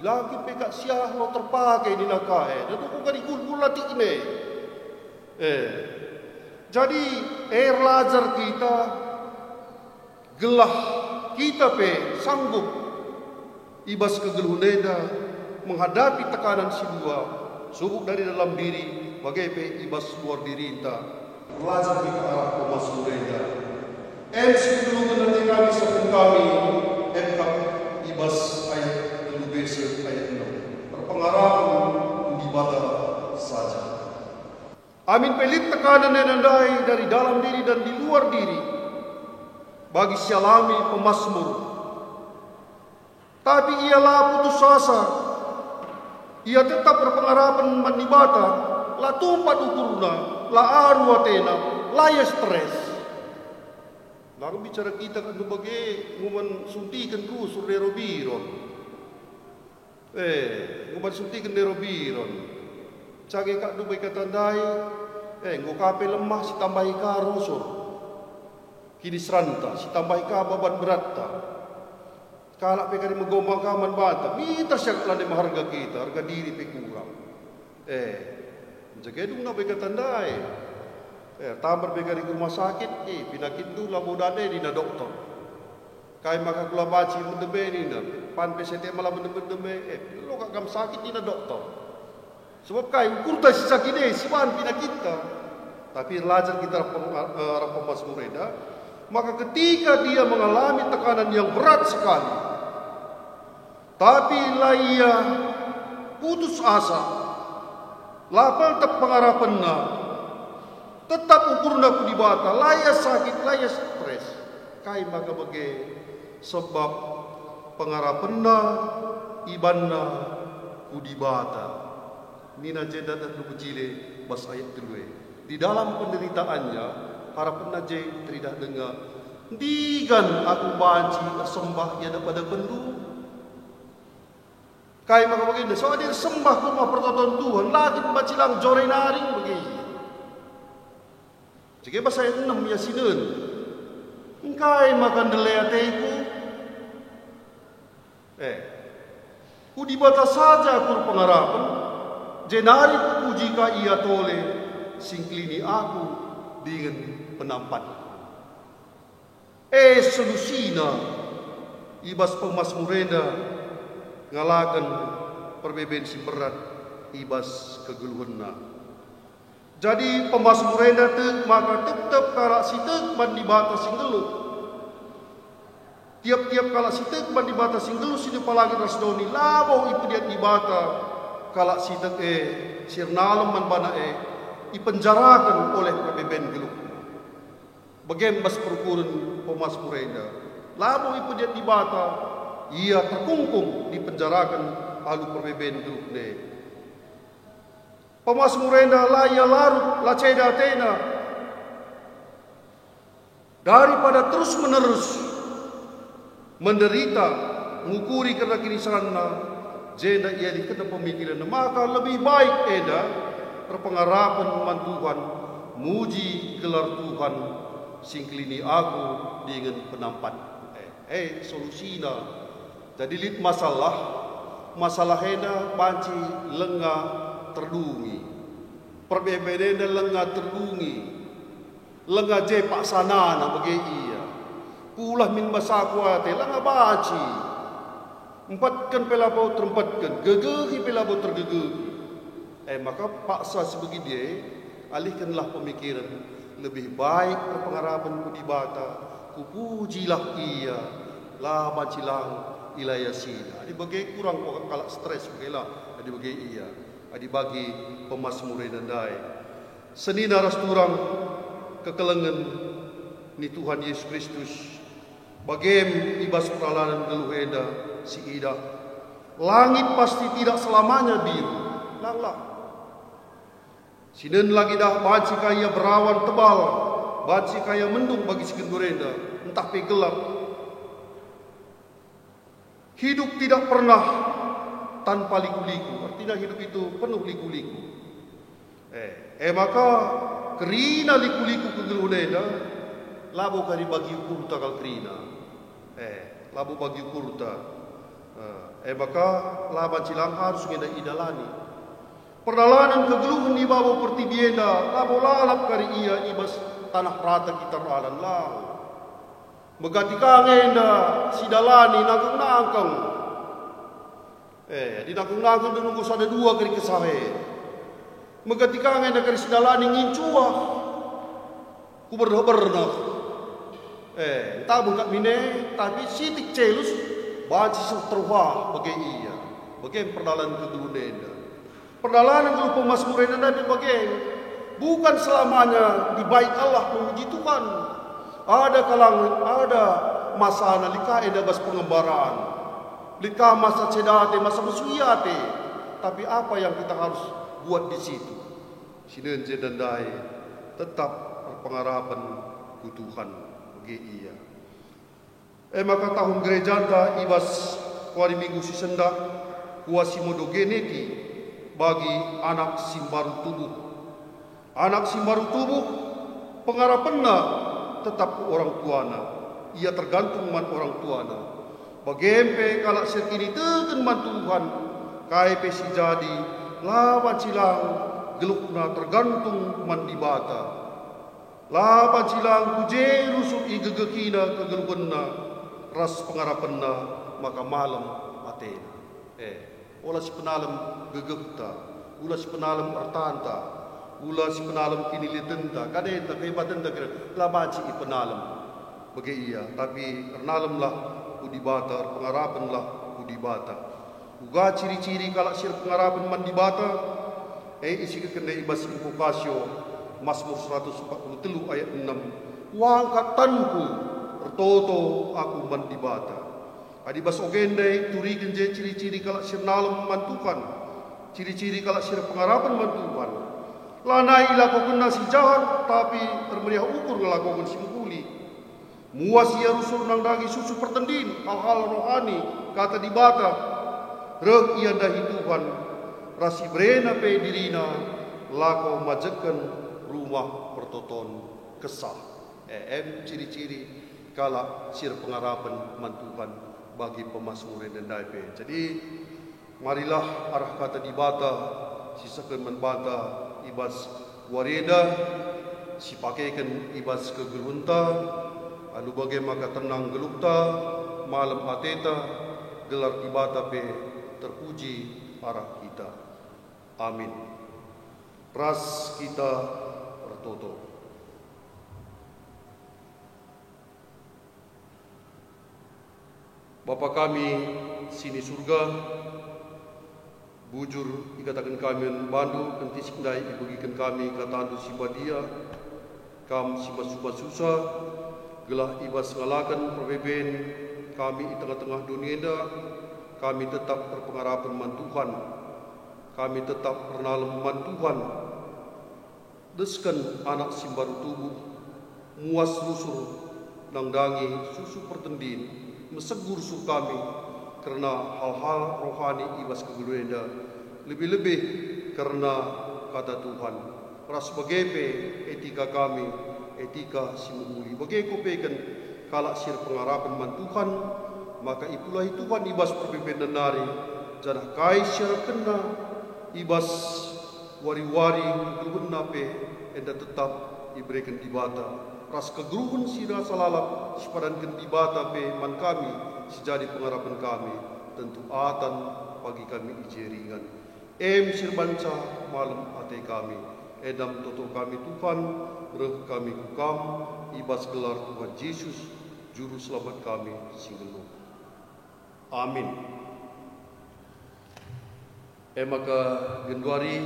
Ilagi pekat siah lo terpakai di nakai. Dan tupung kadi gul-gul latih ini. Jadi air lajar kita gelah kita sanggup ibas kegeluhneda menghadapi tekanan si dua subuk dari dalam diri bagai ibas luar diri entah belajar kita arah pemasmurenda sebelum nanti kami sebelum kami ibas ayat 13 ayat 6 berpengarahan di bata saja amin pelit tekanan yang nandai dari dalam diri dan di luar diri bagi sialami pemasmur tapi ialah putus asa. Ia tetap berpengharapan manibata, la tumpat ukurna, la aru atena, la ya stres. Lalu bicara kita kan sebagai nguman suntikan ku surero biron. Nguman suntikan dero biron. Cage kak dubai katandai, ngokape lemah si tambahi ka rosor. Kini seranta si tambahi ka baban beratta. Kalau pekari menggombang kaman bata, mitra siaklah di harga kita, harga diri pekurang. Jaga itu nak pekari tandai. Tambah pekari ke rumah sakit, pinakit tu lah bodane di na doktor. Kai maka kula baci mendeme ni na, pan PCT malah mendeme, lo kagam sakit di na doktor. Sebab kai ukur tak si sakit ni, si pan pinakit kita. Tapi lajar kita rapam masmureda, maka ketika dia mengalami tekanan yang berat sekali, tapi lah ia putus asa, lapal tak pengharapannya, tetap ukur nak di bata, laya sakit, laya stres, kai maka bagai sebab pengharapannya ibanna udi bata, nina jedat dan lubujile bas ayat 3. Di dalam penderitaannya harapannya je tidak dengar, digan aku banci sembah ia daripada bendu. Kaya maka begini, so adir sembah kumah pertonton Tuhan, lagi bacilang joray naring begini. Jika bahasa 6 ya sinun, engkai makan delea teiku, ku dibata saja kur pengharapan, jenari puji ka ia tole, singklini aku dengan penampan. Solusina, ibas pemasmurenda, ngalakan perbeben si berat ibas kegeluhanna. Jadi pemasmurenda tu maka tetap kalau si tu mandi bata singgeluh. Tiap-tiap kalau si tu mandi bata singgeluh si palagi rasdoni labo itu dia di bata kalau si tu sirnalem man bana ipenjarakan oleh perbeben geluh. Bagaimana bas perkurun pemasmurenda. Labo itu dia di bata ia terkungkung dipenjarakan alu perbeben geluh ne. Pemasmurenda la ia larut la ceda tena daripada terus menerus menderita ngukuri kerana kinisanna jenda ia dikena pemikiran maka lebih baik eda berpengharapan man Tuhan muji gelar Tuhan singklini aku dengan penampan solusina. Jadi lit masalah hena banci lengah terdungi, perbedaan lengah terdungi, lengah je paksanana bagi ia, pulah min basakuate lengah banci, empatkan pelabau terempatkan, gegehi pelabau tergegehi, maka paksa sebagai dia, alihkanlah pemikiran, lebih baik berpengharapan ku di bata, ku pujilah ia, lah bancilang ilaya sina. Adi bagi kurang kok kalak stres bagailah. Adi bagi iya. Adi bagi pemasmure nandai. Seni naras turang kekelengan ni Tuhan Yesus Kristus. Bagem ibas peralanan geluheda si ida. Langit pasti tidak selamanya biru. Lang. Sinen lagi dah baci kaya berawan tebal, baci kaya mendung bagi si gendurenda, entah pe gelap. Hidup tidak pernah tanpa liku-liku. Artinya hidup itu penuh liku-liku. Maka kerina liku-liku kegeluneda, labo kari bagi ukurta kal kerina. Labo bagi ukurta. Maka laban cilang harus ngeda idalani. Perdalanan kegeluhan ni babo pertibienda, labo lalap kari ia ibas tanah rata kita ralan lang. Megati kangenda sidalani nangkang. Di nangkang nunggu sada dua kari kesahe. Megati kangenda kari sidalani ngincuah. Ku berdah. Entah bukat mine, tapi sitik celus baci terwah bagai iya. Bagai perdalanan kegeluhan. Perdalanan geluh pemasmure Nabi bagai bukan selamanya di bait Allah memuji Tuhan. Ada kalangan, ada masa nalika eda bas pengembaraan, lika masa cedate, masa musuyate. Tapi apa yang kita harus buat di situ? Sinen jedandai tetap berpengharapan ku Tuhan bagi iya. Maka tahun gereja ta ibas kuari minggu si sendak kuasi modo geneti bagi anak simbaru tubuh. Anak simbaru tubuh pengharapanna tetap orang tuana. Ia tergantung man orang tuana. Bagempe kalak sekini tegen man Tuhan. Kaipe si jadi lawan cilang gelukna tergantung man di bata. Lawan cilang kuje rusuk igegekina kegelubenna ras pengharapanna maka malam atena. Olah si penalam gegekta, ulah si penalam artanta, ulah si penalam kinilitenta, kadenta kehebatan kira labaci i penalam bagi iya, tapi ernalamlah udibata, pengharapanlah udibata. Uga ciri-ciri kalak sir pengharapan man dibata, isi kekenda ibas invokasio Mazmur 143 ayat 6. Wangkatanku ertoto aku man dibata. Adibas ogende turigen je ciri-ciri kalak sir nalam mantukan, ciri-ciri kalak sir pengharapan mantukan. Lanai ilakokan si jahat, tapi termeriah ukur ngelakokan si mukuli. Muas ia rusul nang dagi susu pertendin, hal-hal rohani kata dibata. Reg ia dahi Tuhan, rasi brena pe dirina, lako majekan rumah pertoton kesah. Ciri-ciri kalak sir pengharapan mantukan bagi pemasmure dan daipe. Jadi marilah arah kata dibata, sisakan membata ibas wareda, si pakaikan ibas kegelunta, lalu bagai maka tenang gelukta, malam ateta, gelar dibata pe terpuji arah kita. Amin. Ras kita bertoto. Bapa kami sini surga, bujur ikatakan kami bandu kentis kendai ibagikan kami katandu sibadia, kam siba susah, gelah ibas ngalakan perbeben kami di tengah-tengah dunia dah, kami tetap berpengharapan man Tuhan, kami tetap pernalam man Tuhan. Deskan anak simbaru tubuh, muas rusur nang dangi susu pertendin. Mesegur sur kami kerana hal-hal rohani ibas kegeluenda, lebih-lebih kerana kata Tuhan. Ras bagepe etika kami, etika simuli. Bageku pekan kalak sir pengharapan man Tuhan, maka ipulahi Tuhan ibas perbebenan nari. Janah kai syarap kena ibas wari-wari kegeluena pe enda tetap diberikan dibata. Ras kegeruhun sira salalap sipadan kendibata pe man kami sejadi pengharapan kami tentu atan pagi kami ijeringan sirbanca malam ate kami edam toto kami Tuhan reh kami kukam ibas gelar Tuhan Yesus juru selamat kami singgelu. Amin. Maka genduari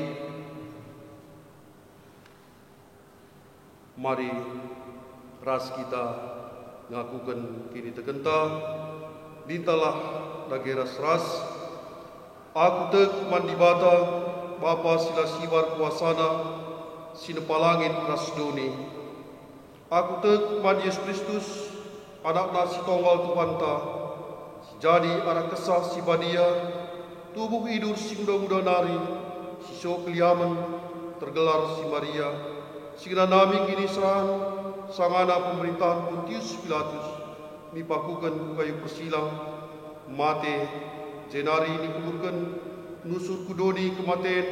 mari ras kita ngakukan kini tegenta dintalah lagi ras aku tek mandi bata Bapa sila sibar kuasana sinepalangin ras doni aku tek mandi Yesus Kristus anak nasi tonggal Tuhan ta jadi arah kesah si badia tubuh hidur si muda-muda nari si so keliaman tergelar si Maria si nami kini serahan sangana pemerintahan Pontius Pilatus mipakukan kayu persilang mate jenari dikuburkan nusur kudoni kematen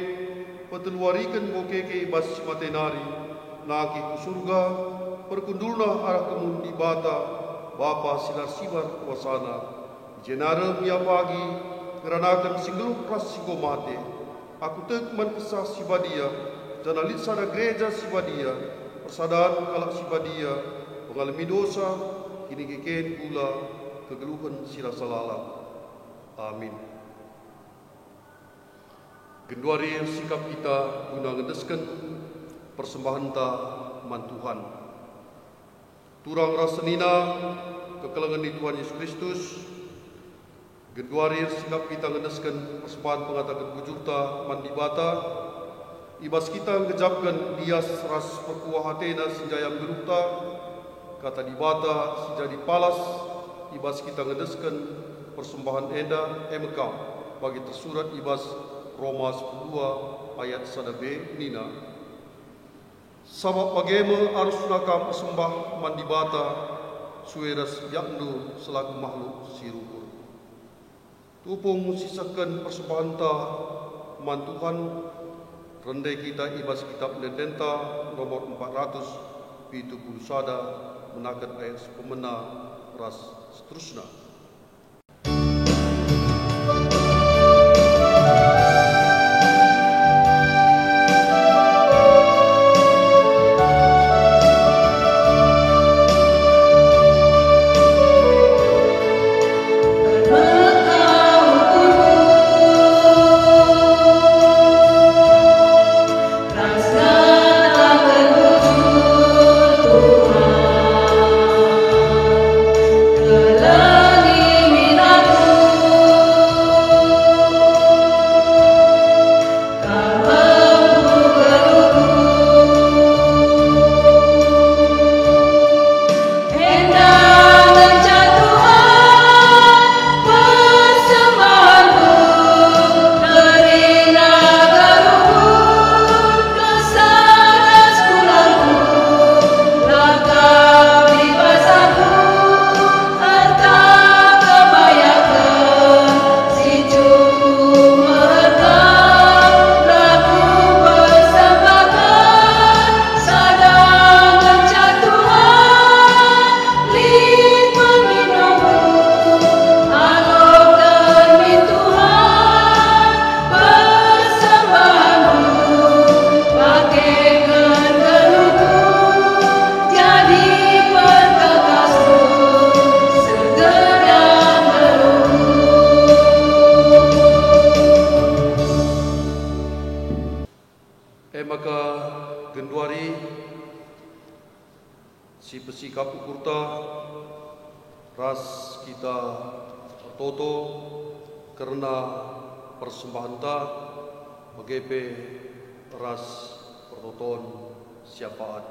peteluarikan bokeke ibas si matenari naki ku surga perkundulna arah kemun di bata Bapa silar sibar kuasana jenara mia pagi keranakan singgeluk ras sigo mate aku tek man kesah si badia janalit sada gereja si badia persadaan kalak si badia mengalami dosa kini keken pula kegeluhan sila salala. Amin. Genduari sikap kita guna ngedesken persembahan ta man Tuhan. Turang rasenina kekelengan di Tuhan Yesus Kristus. Genduari sikap kita ngedesken persembahan pengatakan bujurta man dibata. Ibas kita ngejapkan dias ras perkuah hatena sinjayam gerukta. Kata dibata sejadi palas. Ibas kita ngedesken persembahan enda emekam bagi tersurat ibas Roma 10 ayat 1b nina. Sabab bagaimana arus nakam persembah mandibata sueras yaknu selaku makhluk sirukur. Tupung sisakan persembahan ta man Tuhan rendai kita ibas kitab Lendenta nomor 470 sada menakan ayat pemena ras seterusnya. Maka genduari si pesikap ukurta ras kita toto karena persembahan ta bagepe ras pertoton siapaat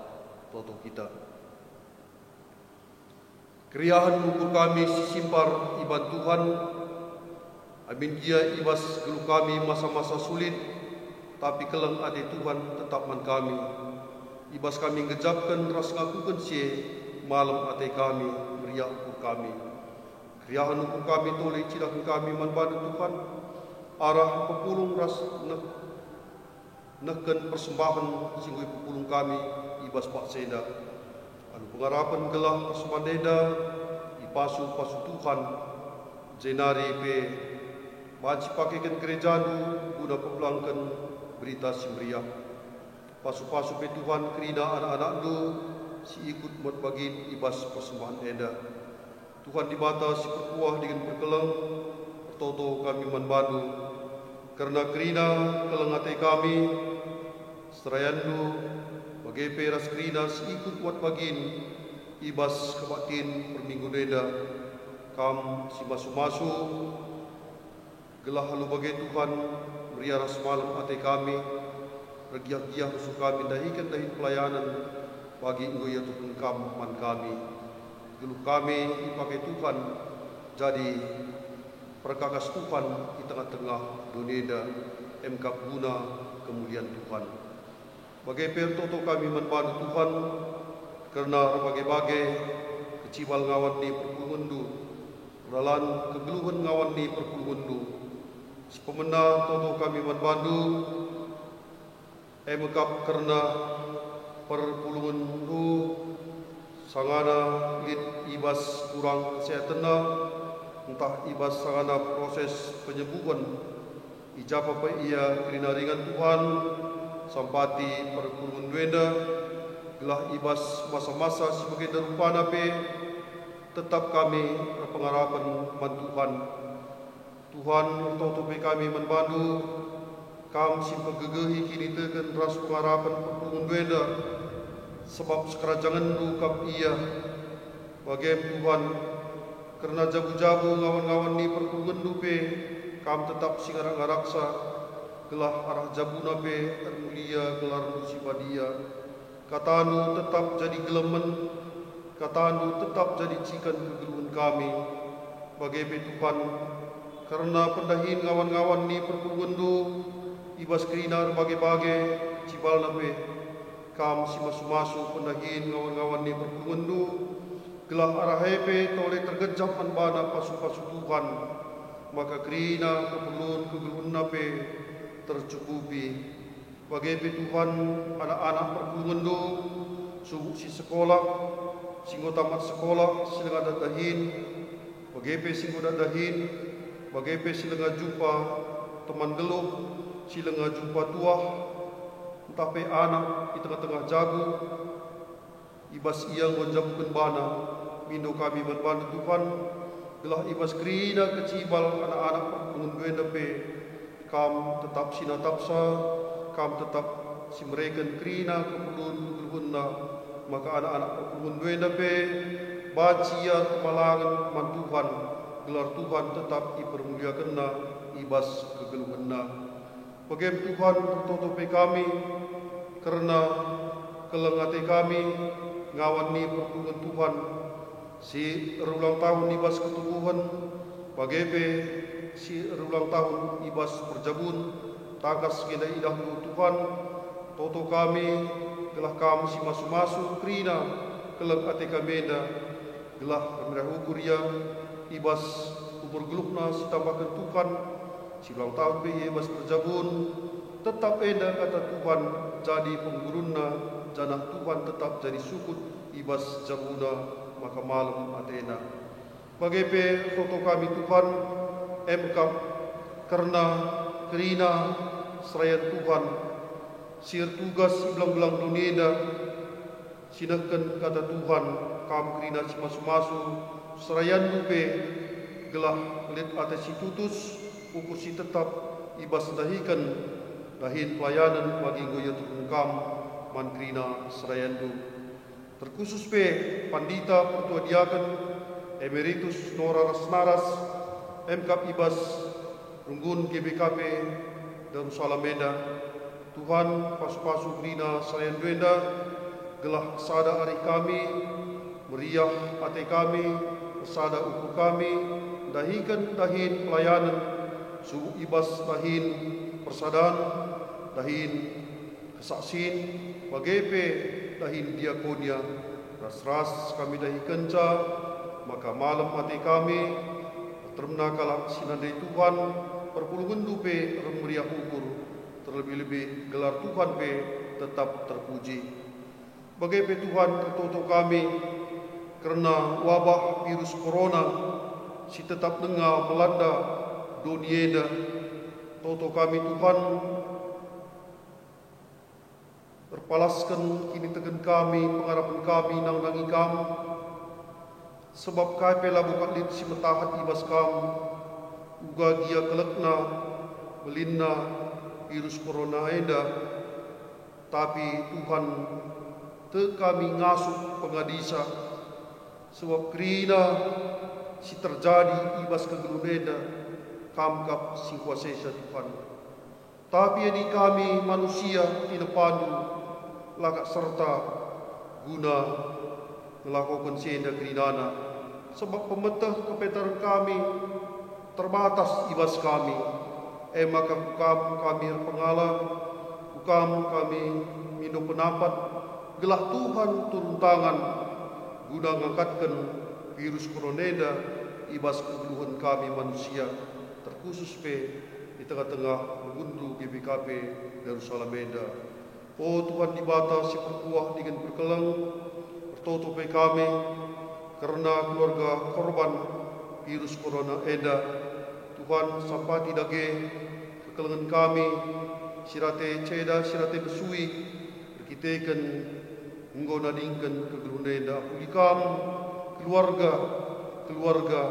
toto kita. Kriahan ukur kami simpar iban Tuhan amin dia ibas gelu kami masa-masa sulit tapi keleng ade Tuhan tetap man kami. Ibas kami ngejapkan ras ngakukan sie malam ate kami meriak ukur kami. Kriahan ukur kami toleh cidakan kami man badu Tuhan. Arah pepulung ras neken persembahan singgui pepulung kami ibas pak senda. Anu pengharapan gelah persembahan eda ipasu-pasu Tuhan jenari pe baci pakaikan gereja guna pepulangkan berita si meriah. Pasu-pasu pe Tuhan kerina anak-anak lu si ikut mot bagi ibas persembahan enda. Tuhan dibata si perkuah dengan berkeleng, pertoto kami manbandu. Karena kerina kelengate kami, serayandu, bagai peras kerina ikut kuat bagin, ibas kebatin perminggu deda, kam si masu-masu, gelah halu bagai Tuhan, meriara semalam ate kami, regiah-giah rusuh kami, dahikan dahin pelayanan, bagi enggoya Tuhan kam man kami. Geluh kami dipakai Tuhan, jadi perkakas Tuhan di tengah-tengah dunia emkap guna kemuliaan Tuhan. Bagai pertoto kami manbantu Tuhan, karena berbagai-bagai kecibal ngawan di perpulungundu, ralan kegeluhan ngawan di perpulungundu. Sepemena toto kami manbantu, emkap karena perpulungundu, sangana lid ibas kurang kesehatan, entah ibas sangana proses penyembuhan, ijab apa ia kerina ringan Tuhan, sampati perpulungan duenda, gelah ibas masa-masa sebagai darupana pe, tetap kami berpengharapan man Tuhan. Tuhan toto pe kami manbantu, kam simpa gegehi kini tekan ras pengharapan perpulungan duenda, sebab sekerajangan rukap ia bagai Tuhan, karena jabu-jabu ngawan-ngawan ni perpulungan dupe, kam tetap singarak-ngaraksa, gelah arah jabuna pe termulia gelar musibadia. Katanu tetap jadi gelemen, katanu tetap jadi cikan kegeluhan kami, bagai pe Tuhan, karena pendahin ngawan-ngawan ni perpulungan du, ibas kerina bagai-bagai cibal nape, kam si masu-masu pendahin ngawan-ngawan ni perpulungan du, gelah arah hepe toleh tergejap manbana pasu-pasu Tuhan, maka kerina kegeluhan nape tercukupi. Bagai Tuhan, anak-anak perpulungan du, subuh si sekolah, singgo tamat sekolah, silang ada dahin, bagai singgo ada dahin, bagai silang jumpa teman geluh, silang jumpa tuah, entah pe anak di tengah-tengah jagu, ibas ia ngonjabukan bana, mindo kami manbantu Tuhan, gelah ibas kerina kecibal anak-anak perpulungan duenda pe, kam tetap sinatapsa, kam tetap si mereka kerina keperluan-keperluan, maka anak-anak perpulungan duenda pe, bacia kemalangan man Tuhan, gelar Tuhan tetap dipermuliakan ibas kegeluhan. Bagai Tuhan tertutup kami, karena kelengate kami, ngawan ni perpulungan Tuhan, si ulang tahun ibas ketubuhan, bagai si ulang tahun ibas perjabun, tagas kena idah Tuhan, toto kami, gelah kami si masu-masu kerina, keleng ate kamenda, gelah pemerah ukur ya, ibas umur geluhna si tambahkan Tuhan, si ulang tahun be ibas perjabun, tetap enda kata Tuhan, jadi pengguruna, janah Tuhan tetap jadi sukut ibas jabuna, maka malam atena. Bagai pe toto kami Tuhan, emkap karena kerina serayan Tuhan, sir tugas belang-belang dunia, sinahkan kata Tuhan, kam kerina si masu-masu, serayan dupe, gelah lihat atas si tutus, ukur si tetap ibas dahikan, dahin pelayanan bagi goya turun kam, man kerina serayan du. Terkhusus pe pandita pertua diakan, emeritus Nora Rasnaras, emkap ibas runggun GBKP Darussalam Medan, Tuhan pasu-pasu kerina serayan duenda, gelah sada hari kami, meriah ate kami, sada ukur kami, dahikan dahin pelayanan, subuh ibas dahin persadaan, dahin kesaksin, bagepe dahin diakonia, ras-ras kami dahi kenca, maka malam ate kami, termena kalak sinandai Tuhan, perpulungan dupe meriah ukur, terlebih-lebih gelar Tuhan pe tetap terpuji. Bagai Tuhan tertutup kami, karena wabah virus corona si tetap dengar melanda dunia, toto kami Tuhan, berpalaskan kini tekan kami, pengharapan kami nang nangi kami, Sebab kai pela buka lit si metahat ibas kam uga gia kelekna melinna virus corona enda, tapi Tuhan te kami ngasuh pengadisa sebab kerina si terjadi ibas kegelun enda kamkap sing kuasesa Tuhan. Tapi ini kami manusia tina pandu lagak serta guna melakukan senda kerinana. Sebab pemetah kepetaran kami terbatas ibas kami. Maka kukam kami pengalah, kukam kami minum pendapat, gelah Tuhan turun tangan guna mengangkatkan virus corona ibas kegeluhan kami manusia, terkhusus di tengah-tengah mengunduh GBKP Yerusalem Enda. Oh Tuhan dibatas si perkuah dengan berkelang, bertutup kami, karena keluarga korban virus corona enda. Tuhan sampati dage kekelengan kami sirate ceda sirate besui berkitekan engkau nadingkan kegelun enda. Pulikam keluarga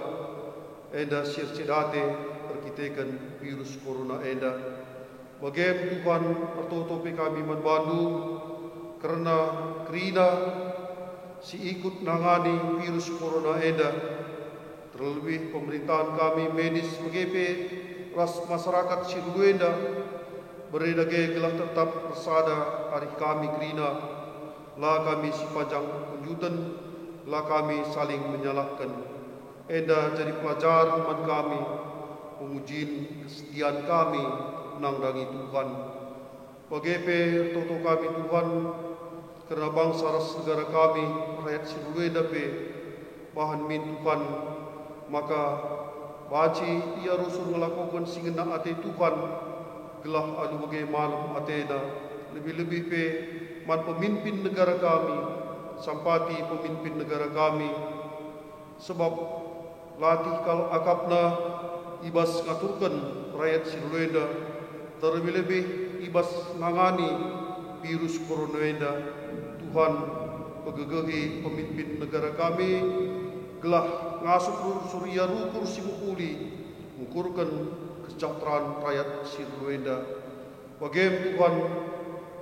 enda sir cedate berkitekan virus corona enda. Bagaimana Tuhan bertutupi kami membantu karena kerina si ikut nangani virus corona enda. Terlebih pemerintahan kami medis BGP ras masyarakat Siru enda beredage gelah tetap bersada hari kami kerina lah kami si panjang penjutan lah kami saling menyalahkan enda jadi pelajaran man kami pengujin kesetiaan kami menangdangi Tuhan. BGP toto kami Tuhan karena bangsa ras negara kami rakyat Siru enda bahan min Tuhan, maka baci ia rusul melakukan singena ate Tuhan gelah alu bagai malam atena lebih-lebih man pemimpin negara kami sampati pemimpin negara kami sebab latih kalau akapna ibas ngaturkan rakyat Siru enda terlebih-lebih ibas nangani virus corona enda. Tuhan pegegehi pemimpin negara kami gelah ngasuh surya rukur si mukuli mengukurkan kesejahteraan rakyat Siru enda. Bagaimana Tuhan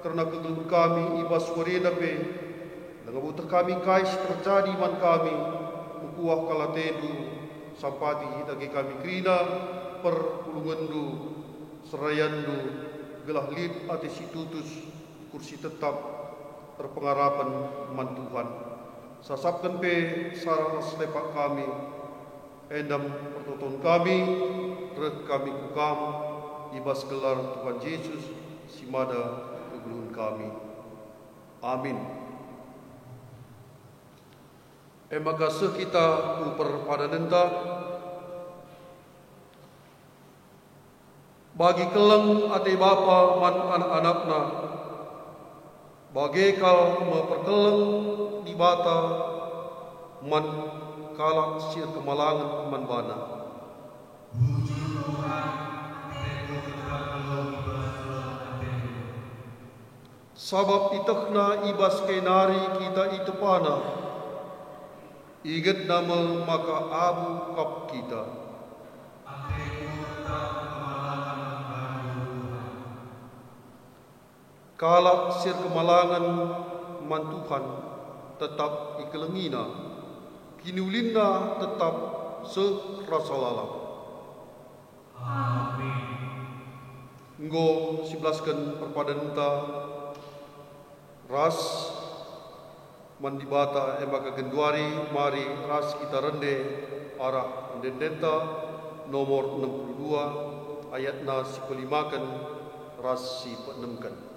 karena kegelun kami ibas wareda dengan butuh kami kais terjadi man kami ukuah kalatedu sampati dagi kami kerina perpulungandu serayandu gelah lid ati situtus kursi tetap terpengarapan man Tuhan. Sasapkan sarana selepak kami endam pertonton kami rek kami kukam ibas gelar Tuhan Yesus simada kegelun kami. Amin. Maka kita perpadanenta bagi keleng ate bapa man anak-anakna bagekal memperkeleng di bata man kalak sir kemalangan man bana. Sabab itekna ibas kenari kita itu pana iget nama maka abu kap kita. Kalak sir kemalangan man Tuhan tetap ikelengina, kinulinna tetap serasalalam. Amin. Nggo 11 perpadanenta ras mandibata maka genduari mari ras kita rende arah dendenta nomor 62 ayatna si pelimakan ras si penemkan.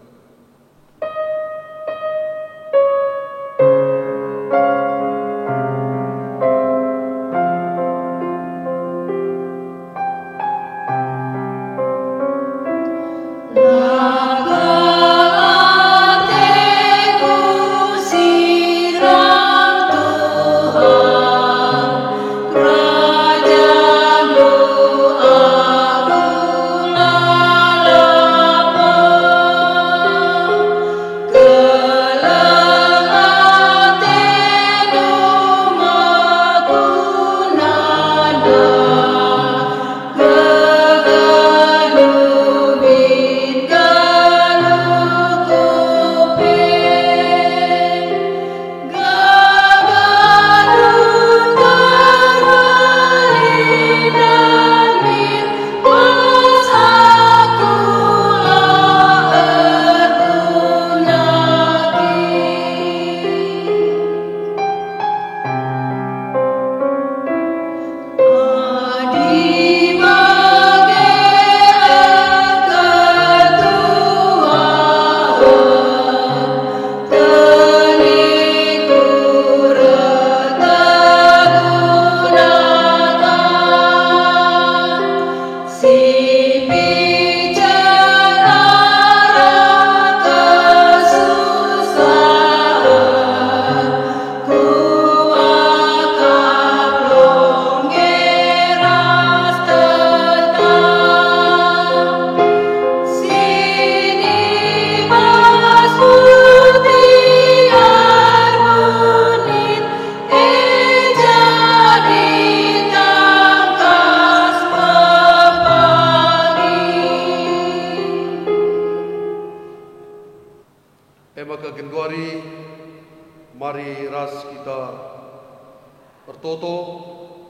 Bertoto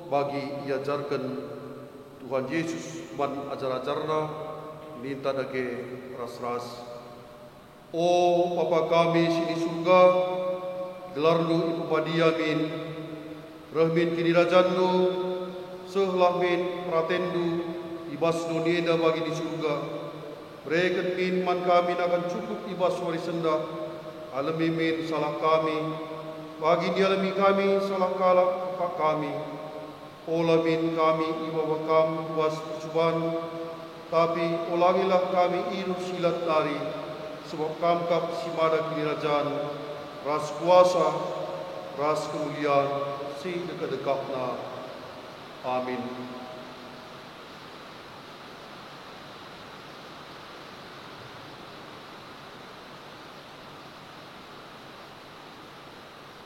bagi iajarkan Tuhan Yesus man ajar-ajarna minta dake ras-ras. O Bapa kami sini surga, gelarnu ipupadiamin, rahmin kini rajannu, sehlahmin pratendu, ibas nonieda bagi di surga. Bereket min man kami akan cukup ibas warisenda, alami min salah kami, bagi dialami kami salah kala kami. Ola min kami ibawa kam buas percobaan, tapi ulangilah kami iru silat lari, sebab kamkap simada kinirajaan, ras kuasa, ras kemuliaan, si dekat-dekatna. Amin.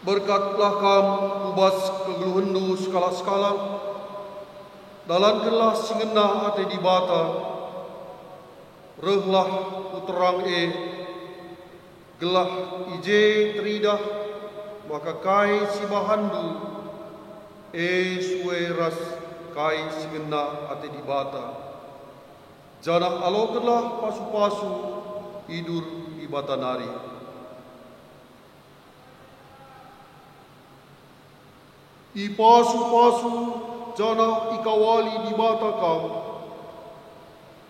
Berkatlah kam ubas kegeluhendu skala-skala, dalankanlah singena ate di bata, rehlah uterang gelah ije teridah, maka kai si bahandu, suwe ras kai singena ate di bata. Janah alokanlah pasu-pasu idur di bata nari. Ipasu-pasu janah ikawali di bata kam.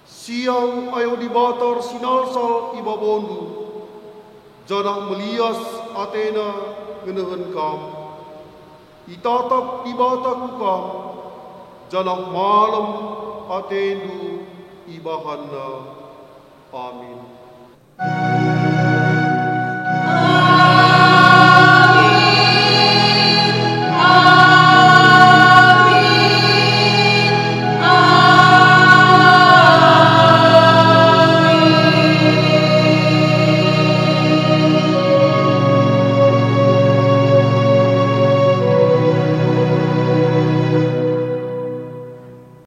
Siang ayo di batar sinalsal ibabondu. Janah melias atena ngenehen kam. Itatap di bata kam. Janah malam atendu ibahanna. Amin.